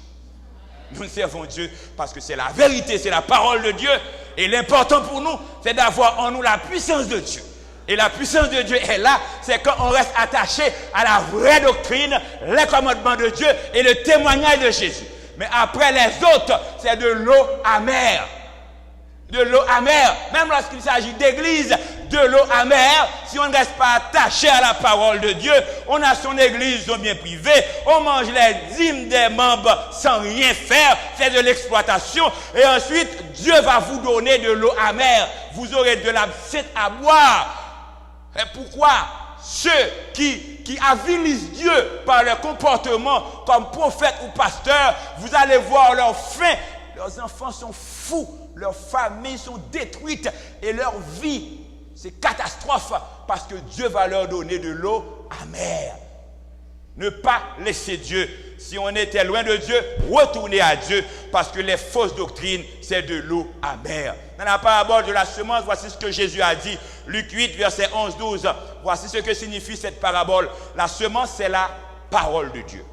Nous servons Dieu parce que c'est la vérité, c'est la parole de Dieu. Et l'important pour nous, c'est d'avoir en nous la puissance de Dieu. Et la puissance de Dieu est là, c'est quand on reste attaché à la vraie doctrine, les commandements de Dieu et le témoignage de Jésus. Mais après les autres, c'est de l'eau amère. De l'eau amère. Même lorsqu'il s'agit d'église, de l'eau amère, si on ne reste pas attaché à la parole de Dieu, on a son église bien privée, on mange les dîmes des membres sans rien faire, c'est de l'exploitation. Et ensuite, Dieu va vous donner de l'eau amère. Vous aurez de l'absinthe à boire. Et pourquoi ceux qui avilisent Dieu par leur comportement comme prophète ou pasteur, vous allez voir leur fin, leurs enfants sont fous, leurs familles sont détruites et leur vie, c'est catastrophe parce que Dieu va leur donner de l'eau amère. Ne pas laisser Dieu. Si on était loin de Dieu, retournez à Dieu parce que les fausses doctrines, c'est de l'eau amère. Dans la parabole de la semence, voici ce que Jésus a dit. Luc 8, verset 11-12. Voici ce que signifie cette parabole. La semence, c'est la parole de Dieu.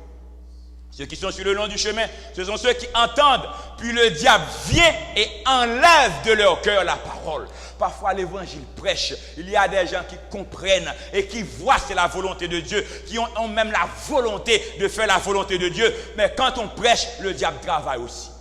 Ceux qui sont sur le long du chemin, ce sont ceux qui entendent, puis le diable vient et enlève de leur cœur la parole. Parfois l'évangile prêche, il y a des gens qui comprennent et qui voient c'est la volonté de Dieu, qui ont même la volonté de faire la volonté de Dieu, mais quand on prêche, le diable travaille aussi.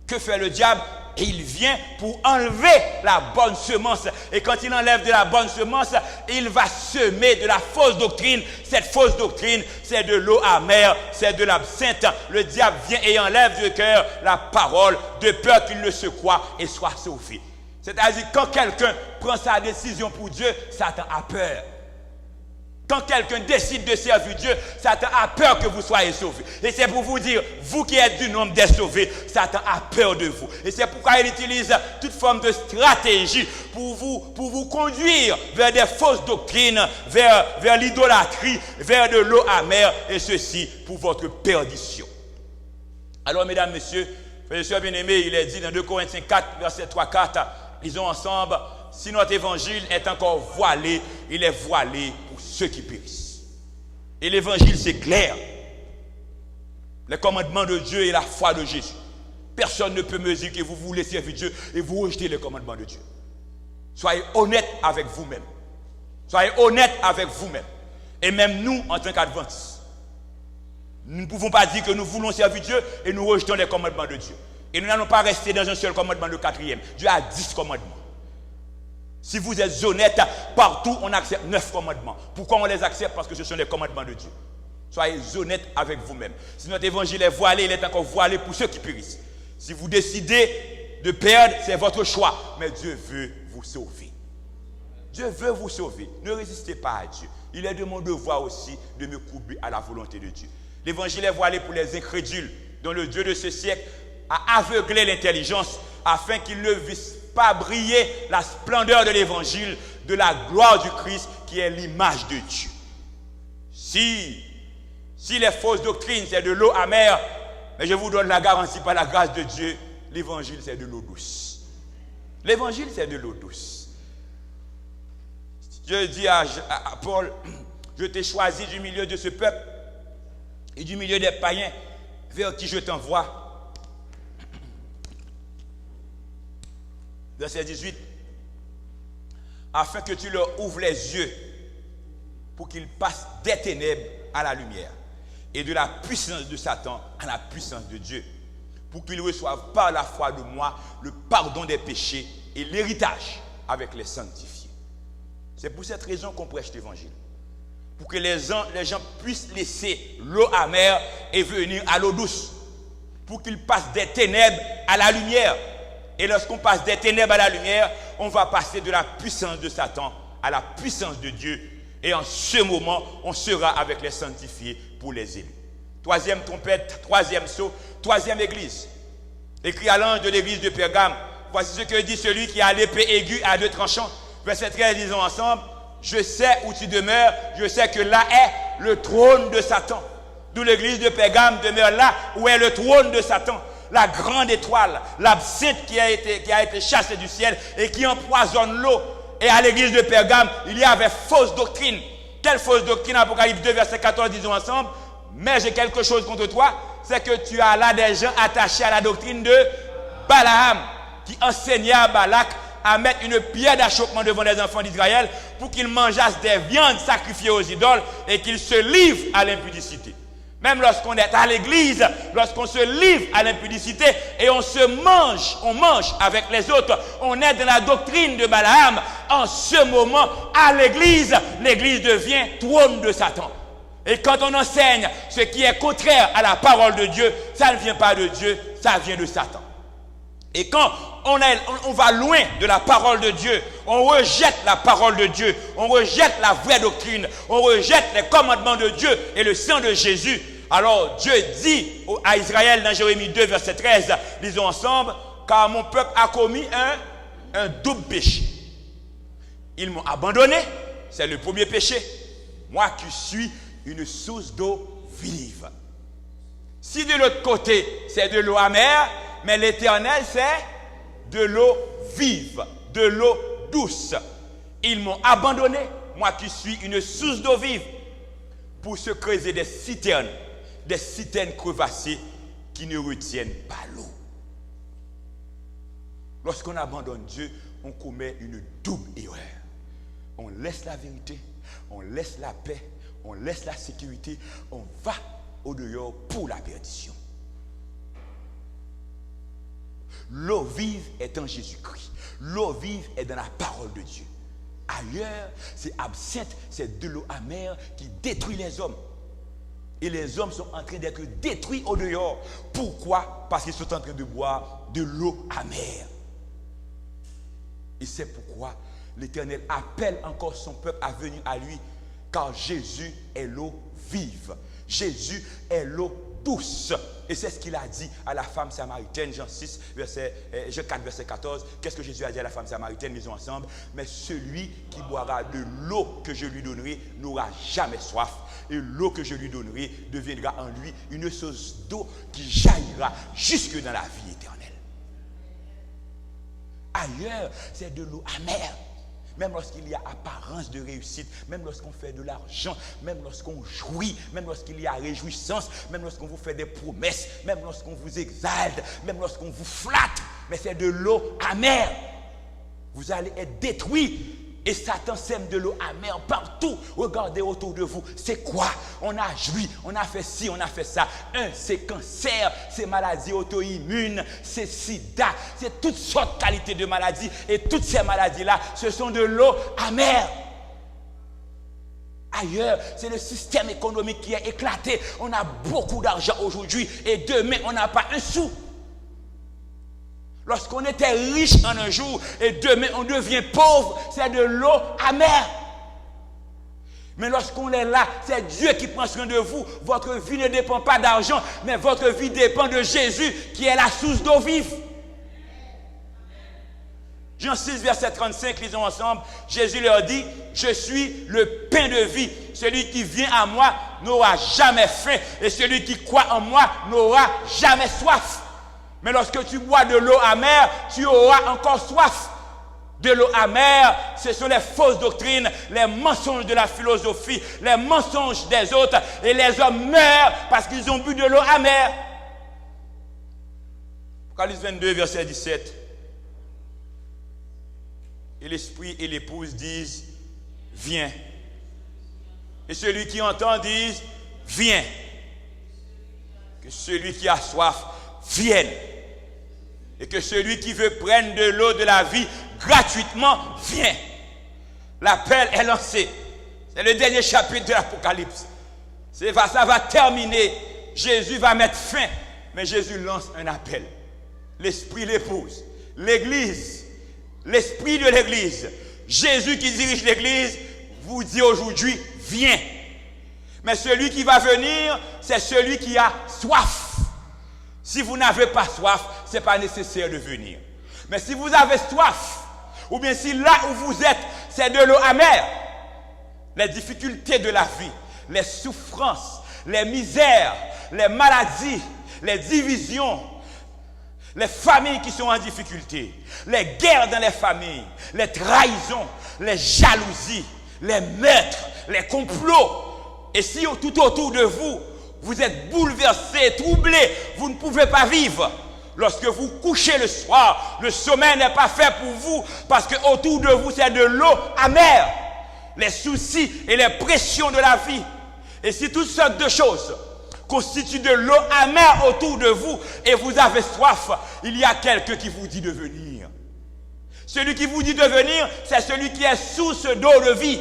Que fait le diable? Et il vient pour enlever la bonne semence. Et quand il enlève de la bonne semence, il va semer de la fausse doctrine. Cette fausse doctrine, c'est de l'eau amère, c'est de l'absinthe. Le diable vient et enlève du cœur la parole de peur qu'il ne se croie et soit sauvé. C'est-à-dire, quand quelqu'un prend sa décision pour Dieu, Satan a peur. Quand quelqu'un décide de servir Dieu, Satan a peur que vous soyez sauvés. Et c'est pour vous dire, vous qui êtes du nombre des sauvés, Satan a peur de vous. Et c'est pourquoi il utilise toute forme de stratégie pour vous conduire vers des fausses doctrines, vers l'idolâtrie, vers de l'eau amère, et ceci pour votre perdition. Alors, mesdames, messieurs, frères et sœurs bien-aimés, il est dit dans 2 Corinthiens 4, verset 3-4, lisons ensemble, si notre évangile est encore voilé, il est voilé pour ceux qui périssent. Et l'évangile, c'est clair. Les commandements de Dieu et la foi de Jésus. Personne ne peut me dire que vous voulez servir Dieu et vous rejetez les commandements de Dieu. Soyez honnête avec vous-même. Soyez honnête avec vous-même. Et même nous, en tant qu'adventistes, nous ne pouvons pas dire que nous voulons servir Dieu et nous rejetons les commandements de Dieu. Et nous n'allons pas rester dans un seul commandement, le 4e. Dieu a 10 commandements. Si vous êtes honnête, partout on accepte 9 commandements. Pourquoi on les accepte? Parce que ce sont les commandements de Dieu. Soyez honnêtes avec vous-même. Si notre évangile est voilé, il est encore voilé pour ceux qui périssent. Si vous décidez de perdre, c'est votre choix. Mais Dieu veut vous sauver. Dieu veut vous sauver. Ne résistez pas à Dieu. Il est de mon devoir aussi de me courber à la volonté de Dieu. L'évangile est voilé pour les incrédules, dont le Dieu de ce siècle a aveuglé l'intelligence afin qu'ils ne vissent pas briller la splendeur de l'évangile, de la gloire du Christ qui est l'image de Dieu. Si les fausses doctrines, c'est de l'eau amère, mais je vous donne la garantie par la grâce de Dieu, l'évangile, c'est de l'eau douce. L'évangile, c'est de l'eau douce. Dieu dit à Paul, je t'ai choisi du milieu de ce peuple et du milieu des païens vers qui je t'envoie. Verset 18. Afin que tu leur ouvres les yeux pour qu'ils passent des ténèbres à la lumière et de la puissance de Satan à la puissance de Dieu, pour qu'ils reçoivent par la foi de moi le pardon des péchés et l'héritage avec les sanctifiés. C'est pour cette raison qu'on prêche l'évangile. Pour que les gens puissent laisser l'eau amère et venir à l'eau douce. Pour qu'ils passent des ténèbres à la lumière. Et lorsqu'on passe des ténèbres à la lumière, on va passer de la puissance de Satan à la puissance de Dieu. Et en ce moment, on sera avec les sanctifiés pour les élus. 3e trompette, 3e sceau, 3e église. Écrit à l'ange de l'église de Pergame. Voici ce que dit celui qui a l'épée aiguë à 2 tranchants. Verset 13, disons ensemble. Je sais où tu demeures, je sais que là est le trône de Satan. D'où l'église de Pergame demeure là où est le trône de Satan. La grande étoile, l'absinthe qui a été chassée du ciel et qui empoisonne l'eau. Et à l'église de Pergame, il y avait fausse doctrine. Quelle fausse doctrine? Apocalypse 2, verset 14, disons ensemble. Mais j'ai quelque chose contre toi, c'est que tu as là des gens attachés à la doctrine de Balaam, qui enseignait à Balak à mettre une pierre d'achoppement devant les enfants d'Israël pour qu'ils mangeassent des viandes sacrifiées aux idoles et qu'ils se livrent à l'impudicité. Même lorsqu'on est à l'église, lorsqu'on se livre à l'impudicité et on mange avec les autres, on est dans la doctrine de Balaam. En ce moment, à l'église devient trône de Satan. Et quand on enseigne ce qui est contraire à la parole de Dieu, ça ne vient pas de Dieu, ça vient de Satan. Et quand on va loin de la parole de Dieu, on rejette la parole de Dieu, on rejette la vraie doctrine, on rejette les commandements de Dieu et le sang de Jésus. Alors Dieu dit à Israël dans Jérémie 2, verset 13, lisons ensemble, car mon peuple a commis un double péché. Ils m'ont abandonné, c'est le premier péché. Moi qui suis une source d'eau vive. Si de l'autre côté, c'est de l'eau amère, mais l'Éternel, c'est de l'eau vive, de l'eau douce. Ils m'ont abandonné, moi qui suis une source d'eau vive, pour se creuser des citernes crevassées qui ne retiennent pas l'eau. Lorsqu'on abandonne Dieu, on commet une double erreur. On laisse la vérité, on laisse la paix, on laisse la sécurité, on va au dehors pour la perdition. L'eau vive est en Jésus-Christ. L'eau vive est dans la parole de Dieu. Ailleurs, c'est absinthe, c'est de l'eau amère qui détruit les hommes. Et les hommes sont en train d'être détruits au dehors. Pourquoi? Parce qu'ils sont en train de boire de l'eau amère. Et c'est pourquoi l'Éternel appelle encore son peuple à venir à lui, car Jésus est l'eau vive. Jésus est l'eau douce. Et c'est ce qu'il a dit à la femme samaritaine, Jean 4, verset 14. Qu'est-ce que Jésus a dit à la femme samaritaine? Lisons ensemble. Mais celui qui boira de l'eau que je lui donnerai n'aura jamais soif. Et l'eau que je lui donnerai deviendra en lui une source d'eau qui jaillira jusque dans la vie éternelle. Ailleurs, c'est de l'eau amère. Même lorsqu'il y a apparence de réussite, même lorsqu'on fait de l'argent, même lorsqu'on jouit, même lorsqu'il y a réjouissance, même lorsqu'on vous fait des promesses, même lorsqu'on vous exalte, même lorsqu'on vous flatte, mais c'est de l'eau amère. Vous allez être détruit Et Satan sème de l'eau amère partout. Regardez autour de vous. C'est quoi? On a joui, on a fait ci, on a fait ça. C'est cancer, c'est maladie auto-immune, c'est sida, c'est toutes sortes de qualités de maladies. Et toutes ces maladies-là, ce sont de l'eau amère. Ailleurs, c'est le système économique qui est éclaté. On a beaucoup d'argent aujourd'hui et demain, on n'a pas un sou. Lorsqu'on était riche en un jour et demain on devient pauvre, c'est de l'eau amère. Mais lorsqu'on est là, c'est Dieu qui prend soin de vous. Votre vie ne dépend pas d'argent, mais votre vie dépend de Jésus qui est la source d'eau vive. Jean 6, verset 35, lisons ensemble. Jésus leur dit, je suis le pain de vie. Celui qui vient à moi n'aura jamais faim et celui qui croit en moi n'aura jamais soif. Mais lorsque tu bois de l'eau amère, tu auras encore soif. De l'eau amère, ce sont les fausses doctrines, les mensonges de la philosophie, les mensonges des autres. Et les hommes meurent parce qu'ils ont bu de l'eau amère. Apocalypse 22, verset 17. Et l'esprit et l'épouse disent, viens. Et celui qui entend dise, viens. Que celui qui a soif vienne. Et que celui qui veut prendre de l'eau de la vie gratuitement vient. L'appel est lancé. C'est le dernier chapitre de l'Apocalypse. Ça va terminer. Jésus va mettre fin. Mais Jésus lance un appel. L'esprit l'épouse. L'église. L'esprit de l'église. Jésus qui dirige l'église vous dit aujourd'hui, viens. Mais celui qui va venir, c'est celui qui a soif. Si vous n'avez pas soif, ce n'est pas nécessaire de venir. Mais si vous avez soif, ou bien si là où vous êtes, c'est de l'eau amère, les difficultés de la vie, les souffrances, les misères, les maladies, les divisions, les familles qui sont en difficulté, les guerres dans les familles, les trahisons, les jalousies, les meurtres, les complots, et si tout autour de vous, vous êtes bouleversé, troublé, vous ne pouvez pas vivre. Lorsque vous couchez le soir, le sommeil n'est pas fait pour vous parce que autour de vous c'est de l'eau amère. Les soucis et les pressions de la vie. Et si toutes sortes de choses constituent de l'eau amère autour de vous et vous avez soif, il y a quelqu'un qui vous dit de venir. Celui qui vous dit de venir, c'est celui qui est source d'eau de vie.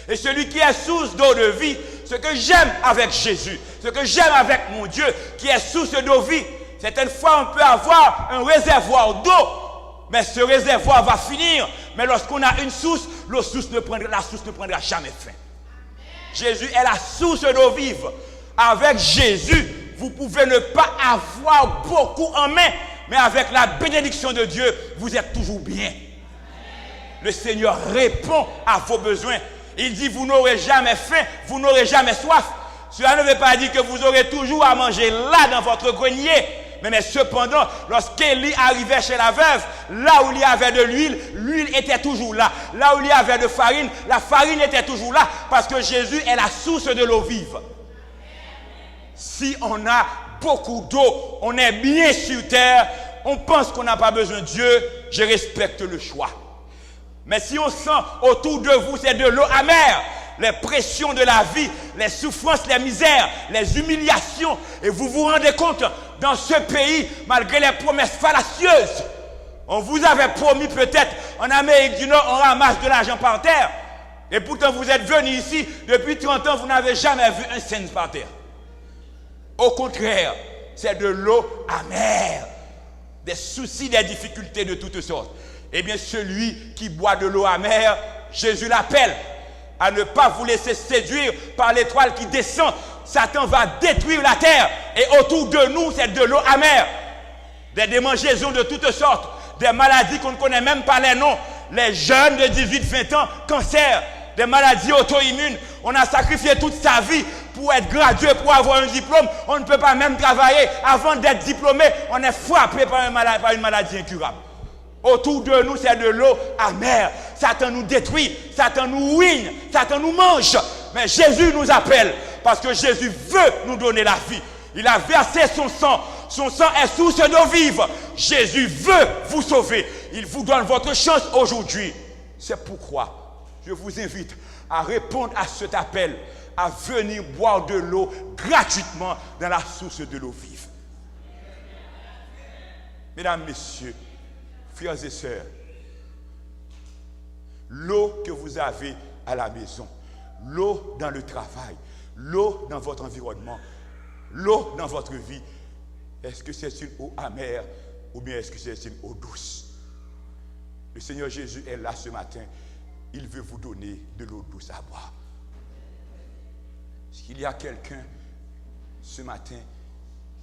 Et celui qui est source d'eau de vie, ce que j'aime avec Jésus, ce que j'aime avec mon Dieu, qui est source d'eau de vie, certaines fois on peut avoir un réservoir d'eau, mais ce réservoir va finir. Mais lorsqu'on a une source, la source ne prendra jamais fin. Jésus est la source d'eau vive. Avec Jésus, vous pouvez ne pas avoir beaucoup en main, mais avec la bénédiction de Dieu, vous êtes toujours bien. Le Seigneur répond à vos besoins. Il dit, vous n'aurez jamais faim, vous n'aurez jamais soif. Cela ne veut pas dire que vous aurez toujours à manger là dans votre grenier. Mais cependant, lorsqu'Élie arrivait chez la veuve, là où il y avait de l'huile, l'huile était toujours là. Là où il y avait de farine, la farine était toujours là. Parce que Jésus est la source de l'eau vive. Si on a beaucoup d'eau, on est bien sur terre, on pense qu'on n'a pas besoin de Dieu, je respecte le choix. Mais si on sent autour de vous, c'est de l'eau amère, les pressions de la vie, les souffrances, les misères, les humiliations, et vous vous rendez compte, dans ce pays, malgré les promesses fallacieuses, on vous avait promis peut-être, en Amérique du Nord, on ramasse de l'argent par terre, et pourtant vous êtes venus ici, depuis 30 ans, vous n'avez jamais vu un cent par terre. Au contraire, c'est de l'eau amère, des soucis, des difficultés de toutes sortes. Eh bien, celui qui boit de l'eau amère, Jésus l'appelle à ne pas vous laisser séduire par l'étoile qui descend. Satan va détruire la terre. Et autour de nous, c'est de l'eau amère. Des démangeaisons de toutes sortes. Des maladies qu'on ne connaît même pas les noms. Les jeunes de 18-20 ans, cancer. Des maladies auto-immunes. On a sacrifié toute sa vie pour être gradué, pour avoir un diplôme. On ne peut pas même travailler. Avant d'être diplômé, on est frappé par une maladie incurable. Autour de nous, c'est de l'eau amère. Satan nous détruit, Satan nous ruine, Satan nous mange. Mais Jésus nous appelle parce que Jésus veut nous donner la vie. Il a versé son sang. Son sang est source d'eau vive. Jésus veut vous sauver. Il vous donne votre chance aujourd'hui. C'est pourquoi je vous invite à répondre à cet appel, à venir boire de l'eau gratuitement dans la source de l'eau vive. Mesdames, messieurs, frères et sœurs, l'eau que vous avez à la maison, l'eau dans le travail, l'eau dans votre environnement, l'eau dans votre vie, est-ce que c'est une eau amère ou bien est-ce que c'est une eau douce? Le Seigneur Jésus est là ce matin. Il veut vous donner de l'eau douce à boire. Est-ce qu'il y a quelqu'un ce matin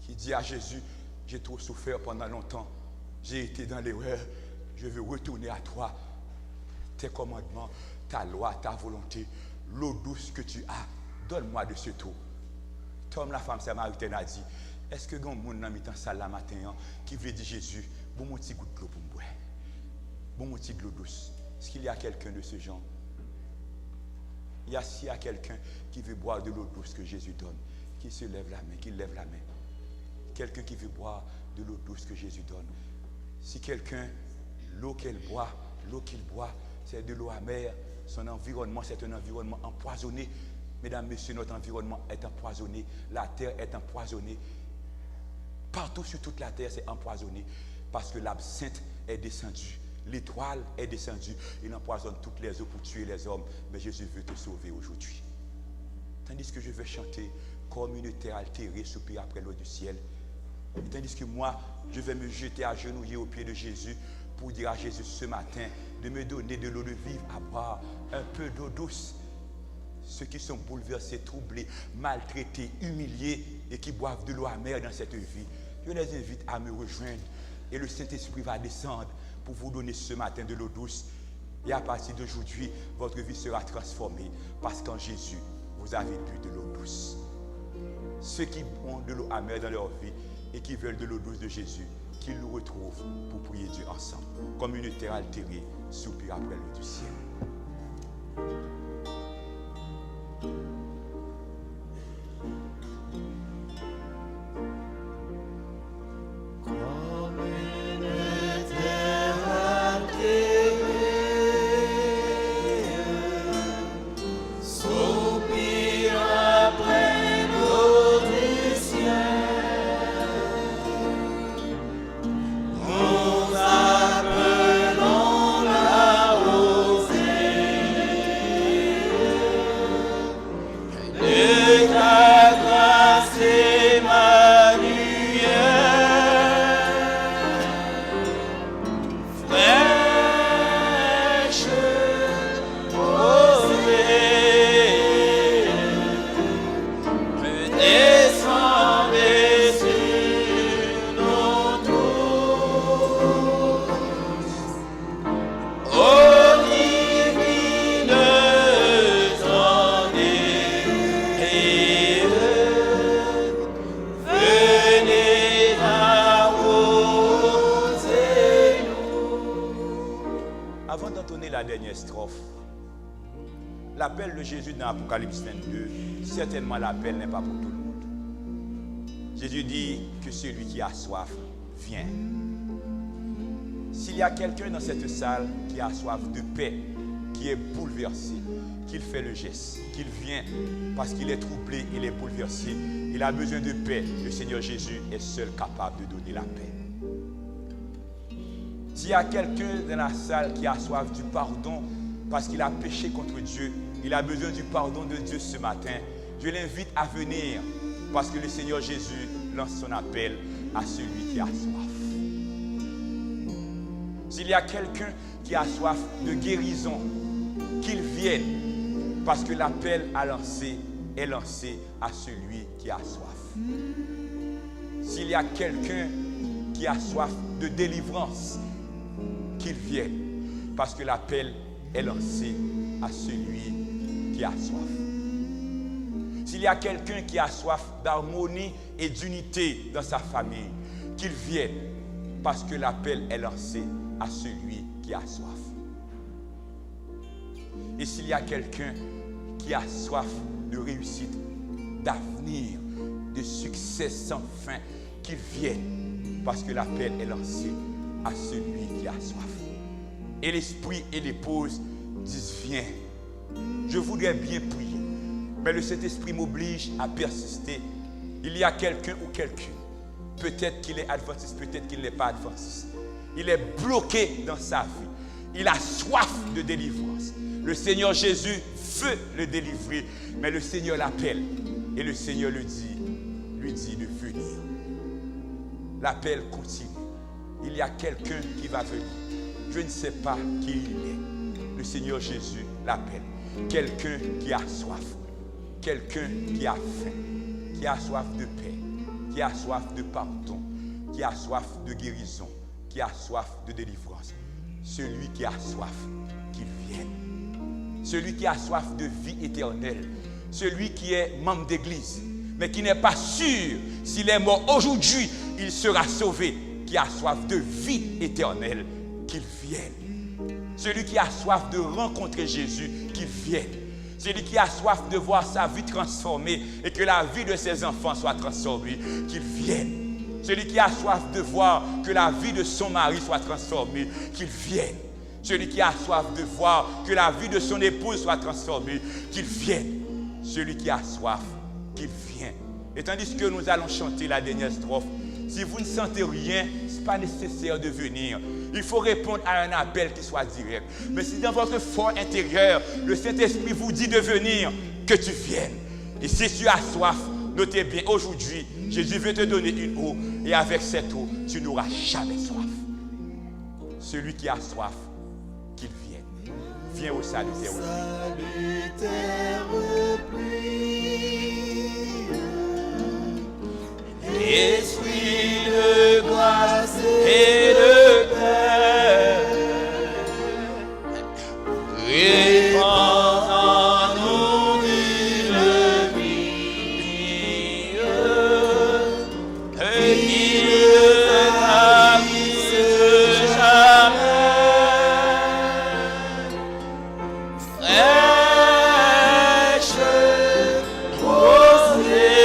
qui dit à Jésus, j'ai trop souffert pendant longtemps, j'ai été dans l'erreur, je veux retourner à toi, tes commandements, ta loi, ta volonté, l'eau douce que tu as, donne-moi de ce eau. Comme la femme samaritaine a dit, est-ce que grand monde dans mi-temps salle la matin qui veut dire Jésus, bon mon petit goût de l'eau pour me boire, bon mon petit de l'eau douce. Est-ce qu'il y a quelqu'un de ce genre? S'il y a quelqu'un qui veut boire de l'eau douce que Jésus donne, qui se lève la main, qui lève la main. Quelqu'un qui veut boire de l'eau douce que Jésus donne. Si quelqu'un, l'eau qu'il boit, c'est de l'eau amère, son environnement, c'est un environnement empoisonné. Mesdames, messieurs, notre environnement est empoisonné. La terre est empoisonnée. Partout sur toute la terre, c'est empoisonné. Parce que l'absinthe est descendue. L'étoile est descendue. Il empoisonne toutes les eaux pour tuer les hommes. Mais Jésus veut te sauver aujourd'hui. Tandis que je vais chanter comme une terre altérée, soupir après l'eau du ciel. Et tandis que moi, je vais me jeter à genouiller aux pieds de Jésus pour dire à Jésus ce matin de me donner de l'eau de vivre à boire, un peu d'eau douce. Ceux qui sont bouleversés, troublés, maltraités, humiliés et qui boivent de l'eau amère dans cette vie, je les invite à me rejoindre et le Saint-Esprit va descendre pour vous donner ce matin de l'eau douce. Et à partir d'aujourd'hui, votre vie sera transformée parce qu'en Jésus, vous avez bu de l'eau douce. Ceux qui ont de l'eau amère dans leur vie et qui veulent de l'eau douce de Jésus, qu'ils nous retrouvent pour prier Dieu ensemble, comme une terre altérée, soupir après l'eau du ciel. L'appel de Jésus dans Apocalypse 22, certainement l'appel n'est pas pour tout le monde. Jésus dit que celui qui a soif, vient. S'il y a quelqu'un dans cette salle qui a soif de paix, qui est bouleversé, qu'il fait le geste, qu'il vient parce qu'il est troublé, il est bouleversé, il a besoin de paix, le Seigneur Jésus est seul capable de donner la paix. S'il y a quelqu'un dans la salle qui a soif du pardon parce qu'il a péché contre Dieu, il a besoin du pardon de Dieu ce matin, je l'invite à venir parce que le Seigneur Jésus lance son appel à celui qui a soif. S'il y a quelqu'un qui a soif de guérison, qu'il vienne parce que l'appel est lancé à celui qui a soif. S'il y a quelqu'un qui a soif de délivrance, qu'il vienne parce que l'appel est lancé à celui qui a soif. S'il y a quelqu'un qui a soif d'harmonie et d'unité dans sa famille, qu'il vienne parce que l'appel est lancé à celui qui a soif. Et s'il y a quelqu'un qui a soif de réussite, d'avenir, de succès sans fin, qu'il vienne parce que l'appel est lancé à celui qui a soif. Et l'esprit et l'épouse disent viens. Je voudrais bien prier, mais le Saint-Esprit m'oblige à persister. Il y a quelqu'un ou quelqu'une, peut-être qu'il est adventiste, peut-être qu'il n'est pas adventiste. Il est bloqué dans sa vie. Il a soif de délivrance. Le Seigneur Jésus veut le délivrer, mais le Seigneur l'appelle et le Seigneur lui dit de venir. L'appel continue. Il y a quelqu'un qui va venir. Je ne sais pas qui il est. Le Seigneur Jésus l'appelle. Quelqu'un qui a soif. Quelqu'un qui a faim. Qui a soif de paix. Qui a soif de pardon. Qui a soif de guérison. Qui a soif de délivrance. Celui qui a soif, qu'il vienne. Celui qui a soif de vie éternelle. Celui qui est membre d'église, mais qui n'est pas sûr s'il est mort aujourd'hui, il sera sauvé. Qui a soif de vie éternelle, qu'il vienne. Celui qui a soif de rencontrer Jésus, qu'il vienne. Celui qui a soif de voir sa vie transformée et que la vie de ses enfants soit transformée, qu'il vienne. Celui qui a soif de voir que la vie de son mari soit transformée, qu'il vienne. Celui qui a soif de voir que la vie de son épouse soit transformée, qu'il vienne. Celui qui a soif, qu'il vienne. Et tandis que nous allons chanter la dernière strophe, si vous ne sentez rien, ce n'est pas nécessaire de venir. Il faut répondre à un appel qui soit direct. Mais si dans votre fort intérieur, le Saint-Esprit vous dit de venir, que tu viennes. Et si tu as soif, notez bien, aujourd'hui, Jésus veut te donner une eau. Et avec cette eau, tu n'auras jamais soif. Celui qui a soif, qu'il vienne. Viens au salutaire. Esprit de grâce et de paix, répand en nous une vie, et qu'il ne tarisse jamais. Fraîche rosée,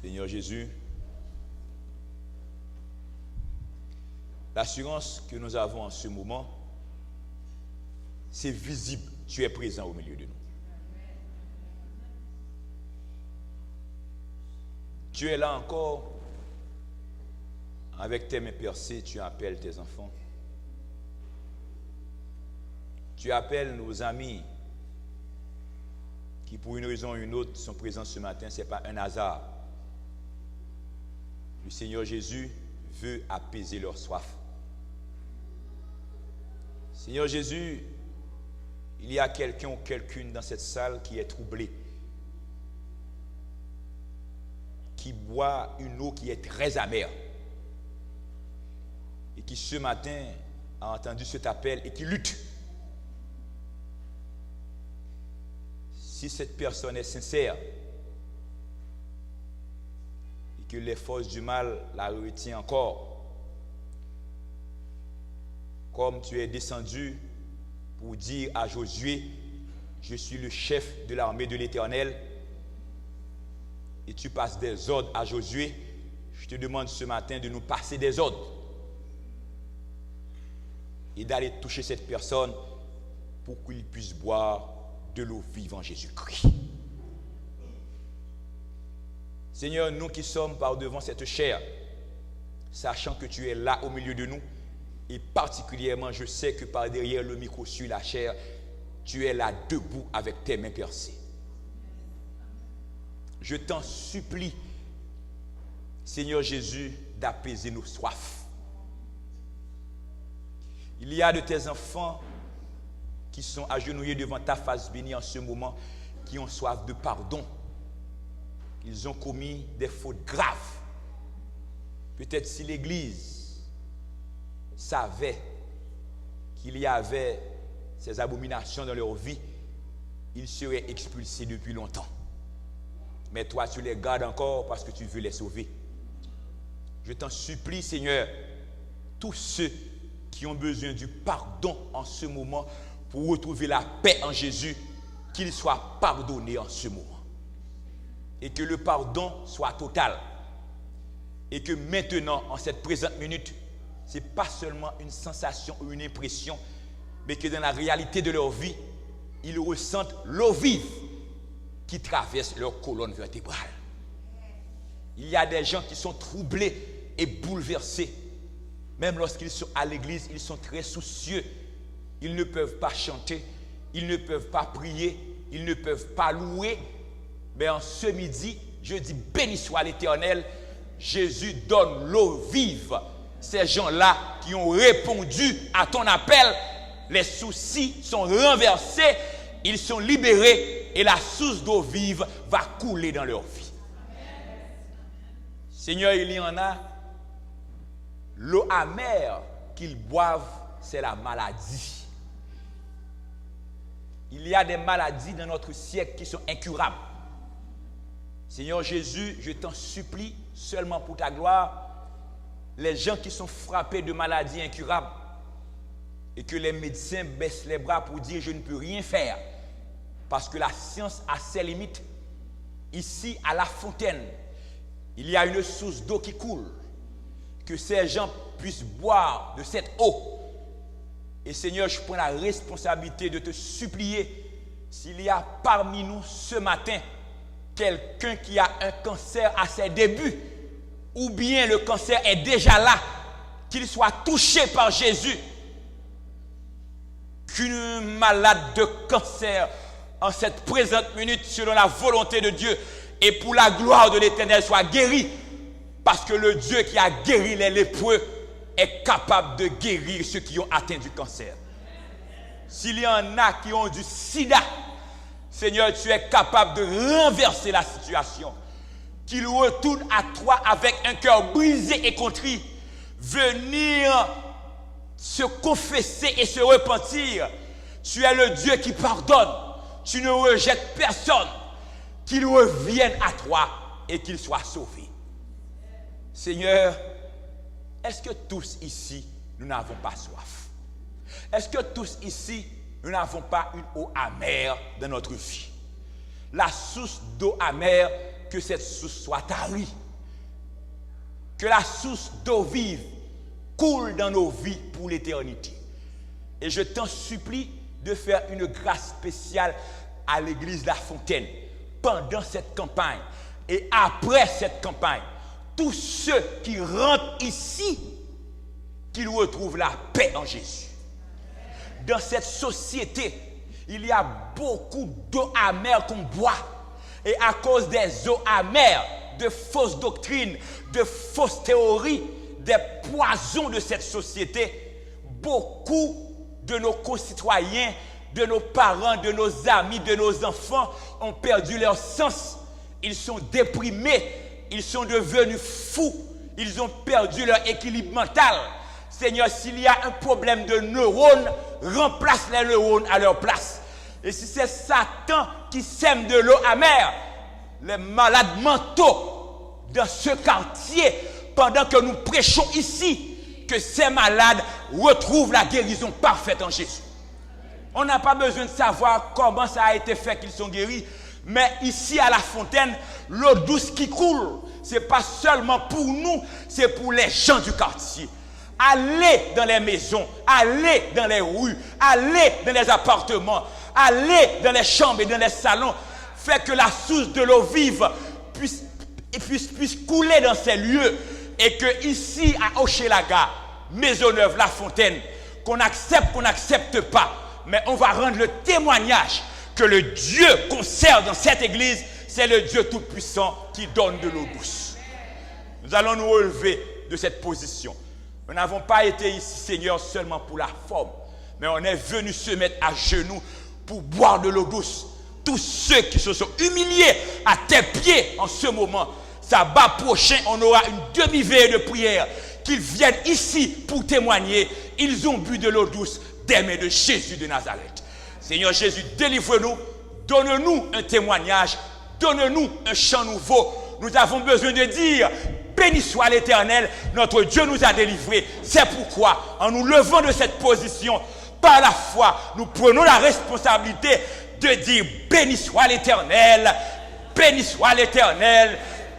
Seigneur Jésus, l'assurance que nous avons en ce moment, c'est visible. Tu es présent au milieu de nous. Tu es là encore, avec tes mains percées, tu appelles tes enfants. Tu appelles nos amis qui, pour une raison ou une autre, sont présents ce matin. Ce n'est pas un hasard. Le Seigneur Jésus veut apaiser leur soif. Seigneur Jésus, il y a quelqu'un ou quelqu'une dans cette salle qui est troublé, qui boit une eau qui est très amère et qui ce matin a entendu cet appel et qui lutte. Si cette personne est sincère et que les forces du mal la retiennent encore, comme tu es descendu pour dire à Josué, je suis le chef de l'armée de l'Éternel, et tu passes des ordres à Josué, je te demande ce matin de nous passer des ordres et d'aller toucher cette personne pour qu'il puisse boire de l'eau vive en Jésus-Christ. Seigneur, nous qui sommes par devant cette chair, sachant que tu es là au milieu de nous, et particulièrement je sais que par derrière le micro sur la chair, tu es là debout avec tes mains percées. Je t'en supplie, Seigneur Jésus, d'apaiser nos soifs. Il y a de tes enfants qui sont agenouillés devant ta face bénie en ce moment, qui ont soif de pardon. Ils ont commis des fautes graves. Peut-être si l'Église savait qu'il y avait ces abominations dans leur vie, ils seraient expulsés depuis longtemps. Mais toi, tu les gardes encore parce que tu veux les sauver. Je t'en supplie, Seigneur, tous ceux qui ont besoin du pardon en ce moment pour retrouver la paix en Jésus, qu'ils soient pardonnés en ce moment. Et que le pardon soit total. Et que maintenant, en cette présente minute, ce n'est pas seulement une sensation ou une impression, mais que dans la réalité de leur vie, ils ressentent l'eau vive qui traverse leur colonne vertébrale. Il y a des gens qui sont troublés et bouleversés. Même lorsqu'ils sont à l'église, ils sont très soucieux. Ils ne peuvent pas chanter, ils ne peuvent pas prier, ils ne peuvent pas louer. Mais en ce midi, je dis béni soit l'Éternel, Jésus donne l'eau vive. Ces gens-là qui ont répondu à ton appel, les soucis sont renversés, ils sont libérés et la source d'eau vive va couler dans leur vie. Seigneur, il y en a, l'eau amère qu'ils boivent, c'est la maladie. Il y a des maladies dans notre siècle qui sont incurables. Seigneur Jésus, je t'en supplie, seulement pour ta gloire, les gens qui sont frappés de maladies incurables et que les médecins baissent les bras pour dire je ne peux rien faire parce que la science a ses limites. Ici, à La Fontaine, il y a une source d'eau qui coule. Que ces gens puissent boire de cette eau. Et Seigneur, je prends la responsabilité de te supplier, s'il y a parmi nous ce matin quelqu'un qui a un cancer à ses débuts, ou bien le cancer est déjà là, qu'il soit touché par Jésus, qu'une malade de cancer en cette présente minute, selon la volonté de Dieu et pour la gloire de l'Éternel, soit guéri, parce que le Dieu qui a guéri les lépreux est capable de guérir ceux qui ont atteint du cancer. S'il y en a qui ont du sida, Seigneur, tu es capable de renverser la situation. Qu'ils retournent à toi avec un cœur brisé et contrit. Venir se confesser et se repentir. Tu es le Dieu qui pardonne. Tu ne rejettes personne. Qu'ils reviennent à toi et qu'ils soient sauvés. Seigneur, est-ce que tous ici, nous n'avons pas soif? Est-ce que tous ici, nous n'avons pas une eau amère dans notre vie? La source d'eau amère, que cette source soit tarie. Que la source d'eau vive coule dans nos vies pour l'éternité. Et je t'en supplie de faire une grâce spéciale à l'église La Fontaine pendant cette campagne et après cette campagne. Tous ceux qui rentrent ici, qu'ils retrouvent la paix en Jésus. Dans cette société, il y a beaucoup d'eau amère qu'on boit. Et à cause des eaux amères, de fausses doctrines, de fausses théories, des poisons de cette société, beaucoup de nos concitoyens, de nos parents, de nos amis, de nos enfants ont perdu leur sens. Ils sont déprimés. Ils sont devenus fous. Ils ont perdu leur équilibre mental. Seigneur, s'il y a un problème de neurones, remplace les neurones à leur place. Et si c'est Satan qui sème de l'eau amère, les malades mentaux dans ce quartier, pendant que nous prêchons ici, que ces malades retrouvent la guérison parfaite en Jésus. On n'a pas besoin de savoir comment ça a été fait qu'ils sont guéris. Mais ici à La Fontaine, l'eau douce qui coule, ce n'est pas seulement pour nous, c'est pour les gens du quartier. Allez dans les maisons, allez dans les rues, allez dans les appartements, allez dans les chambres et dans les salons. Faites que la source de l'eau vive puisse couler dans ces lieux. Et que ici à Hochelaga, Maisonneuve, La Fontaine, qu'on n'accepte pas, mais on va rendre le témoignage que le Dieu qu'on sert dans cette église, c'est le Dieu tout-puissant qui donne de l'eau douce. Nous allons nous relever de cette position. Nous n'avons pas été ici, Seigneur, seulement pour la forme, mais on est venu se mettre à genoux pour boire de l'eau douce. Tous ceux qui se sont humiliés à tes pieds en ce moment, sabbat prochain, on aura une demi-veillée de prière. Qu'ils viennent ici pour témoigner. Ils ont bu de l'eau douce des mains de Jésus de Nazareth. Seigneur Jésus, délivre-nous. Donne-nous un témoignage. Donne-nous un chant nouveau. Nous avons besoin de dire, béni soit l'Éternel, notre Dieu nous a délivrés. C'est pourquoi, en nous levant de cette position, par la foi, nous prenons la responsabilité de dire, béni soit l'Éternel, béni soit l'Éternel,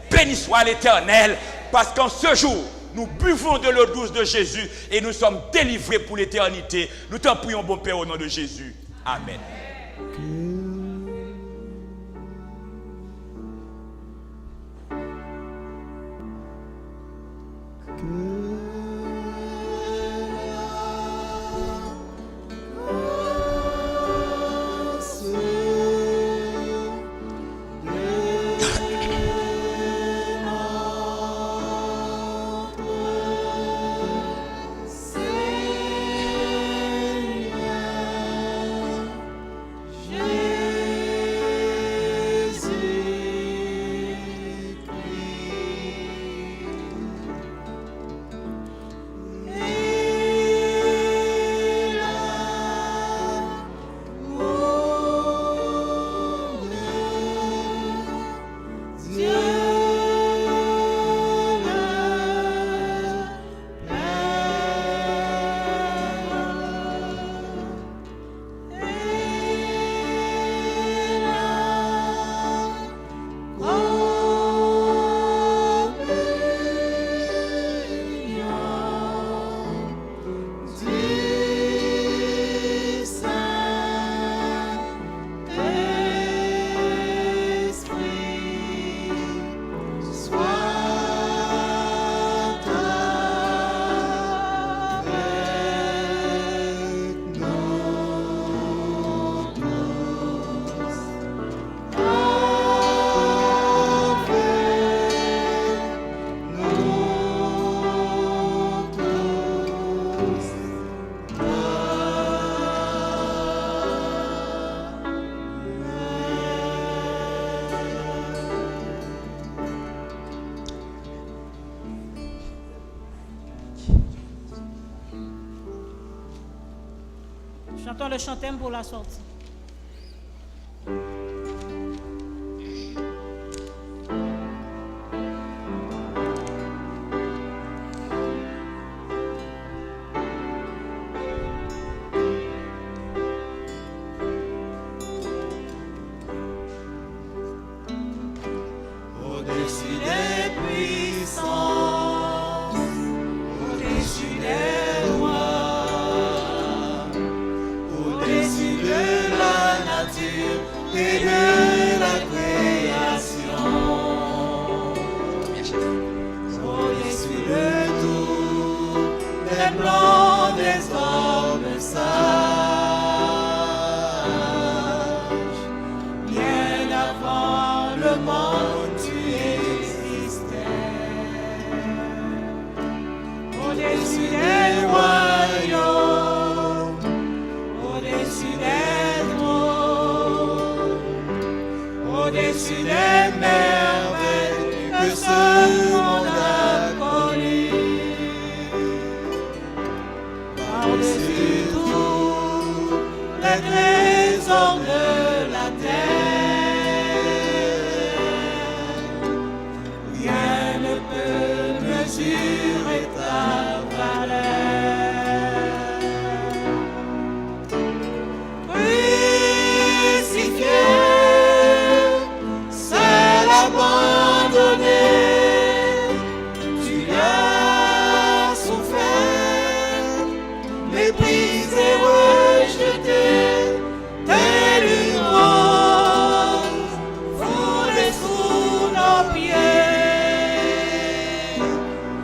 béni soit l'Éternel. Parce qu'en ce jour, nous buvons de l'eau douce de Jésus et nous sommes délivrés pour l'éternité. Nous t'en prions, bon Père, au nom de Jésus. Amen. Chantons le chantème pour la sortie. Au-dessus des puissances, au-dessus des rois, au-dessus de la nature et de la création, au-dessus de tout, des plans des hommes sages, bien avant le monde tu existais, au-dessus des royaumes, au-dessus des trônes, au-dessus des merveilles que ce monde a connues, par-dessus tout les trésors de la terre, rien ne peut mesurer ta valeur. Crucifié, seul abandonné, tu as souffert, méprisé, rejeté, tel une rose foulée sous nos pieds.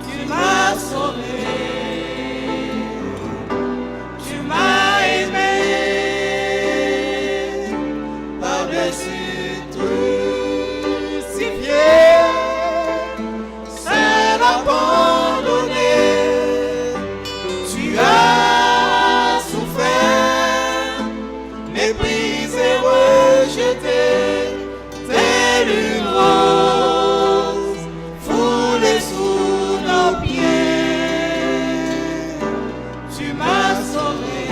Tu m'as sauvé, tu m'as aimé, par-dessus tout, crucifié, seul abandonné, tu as souffert, sauvé.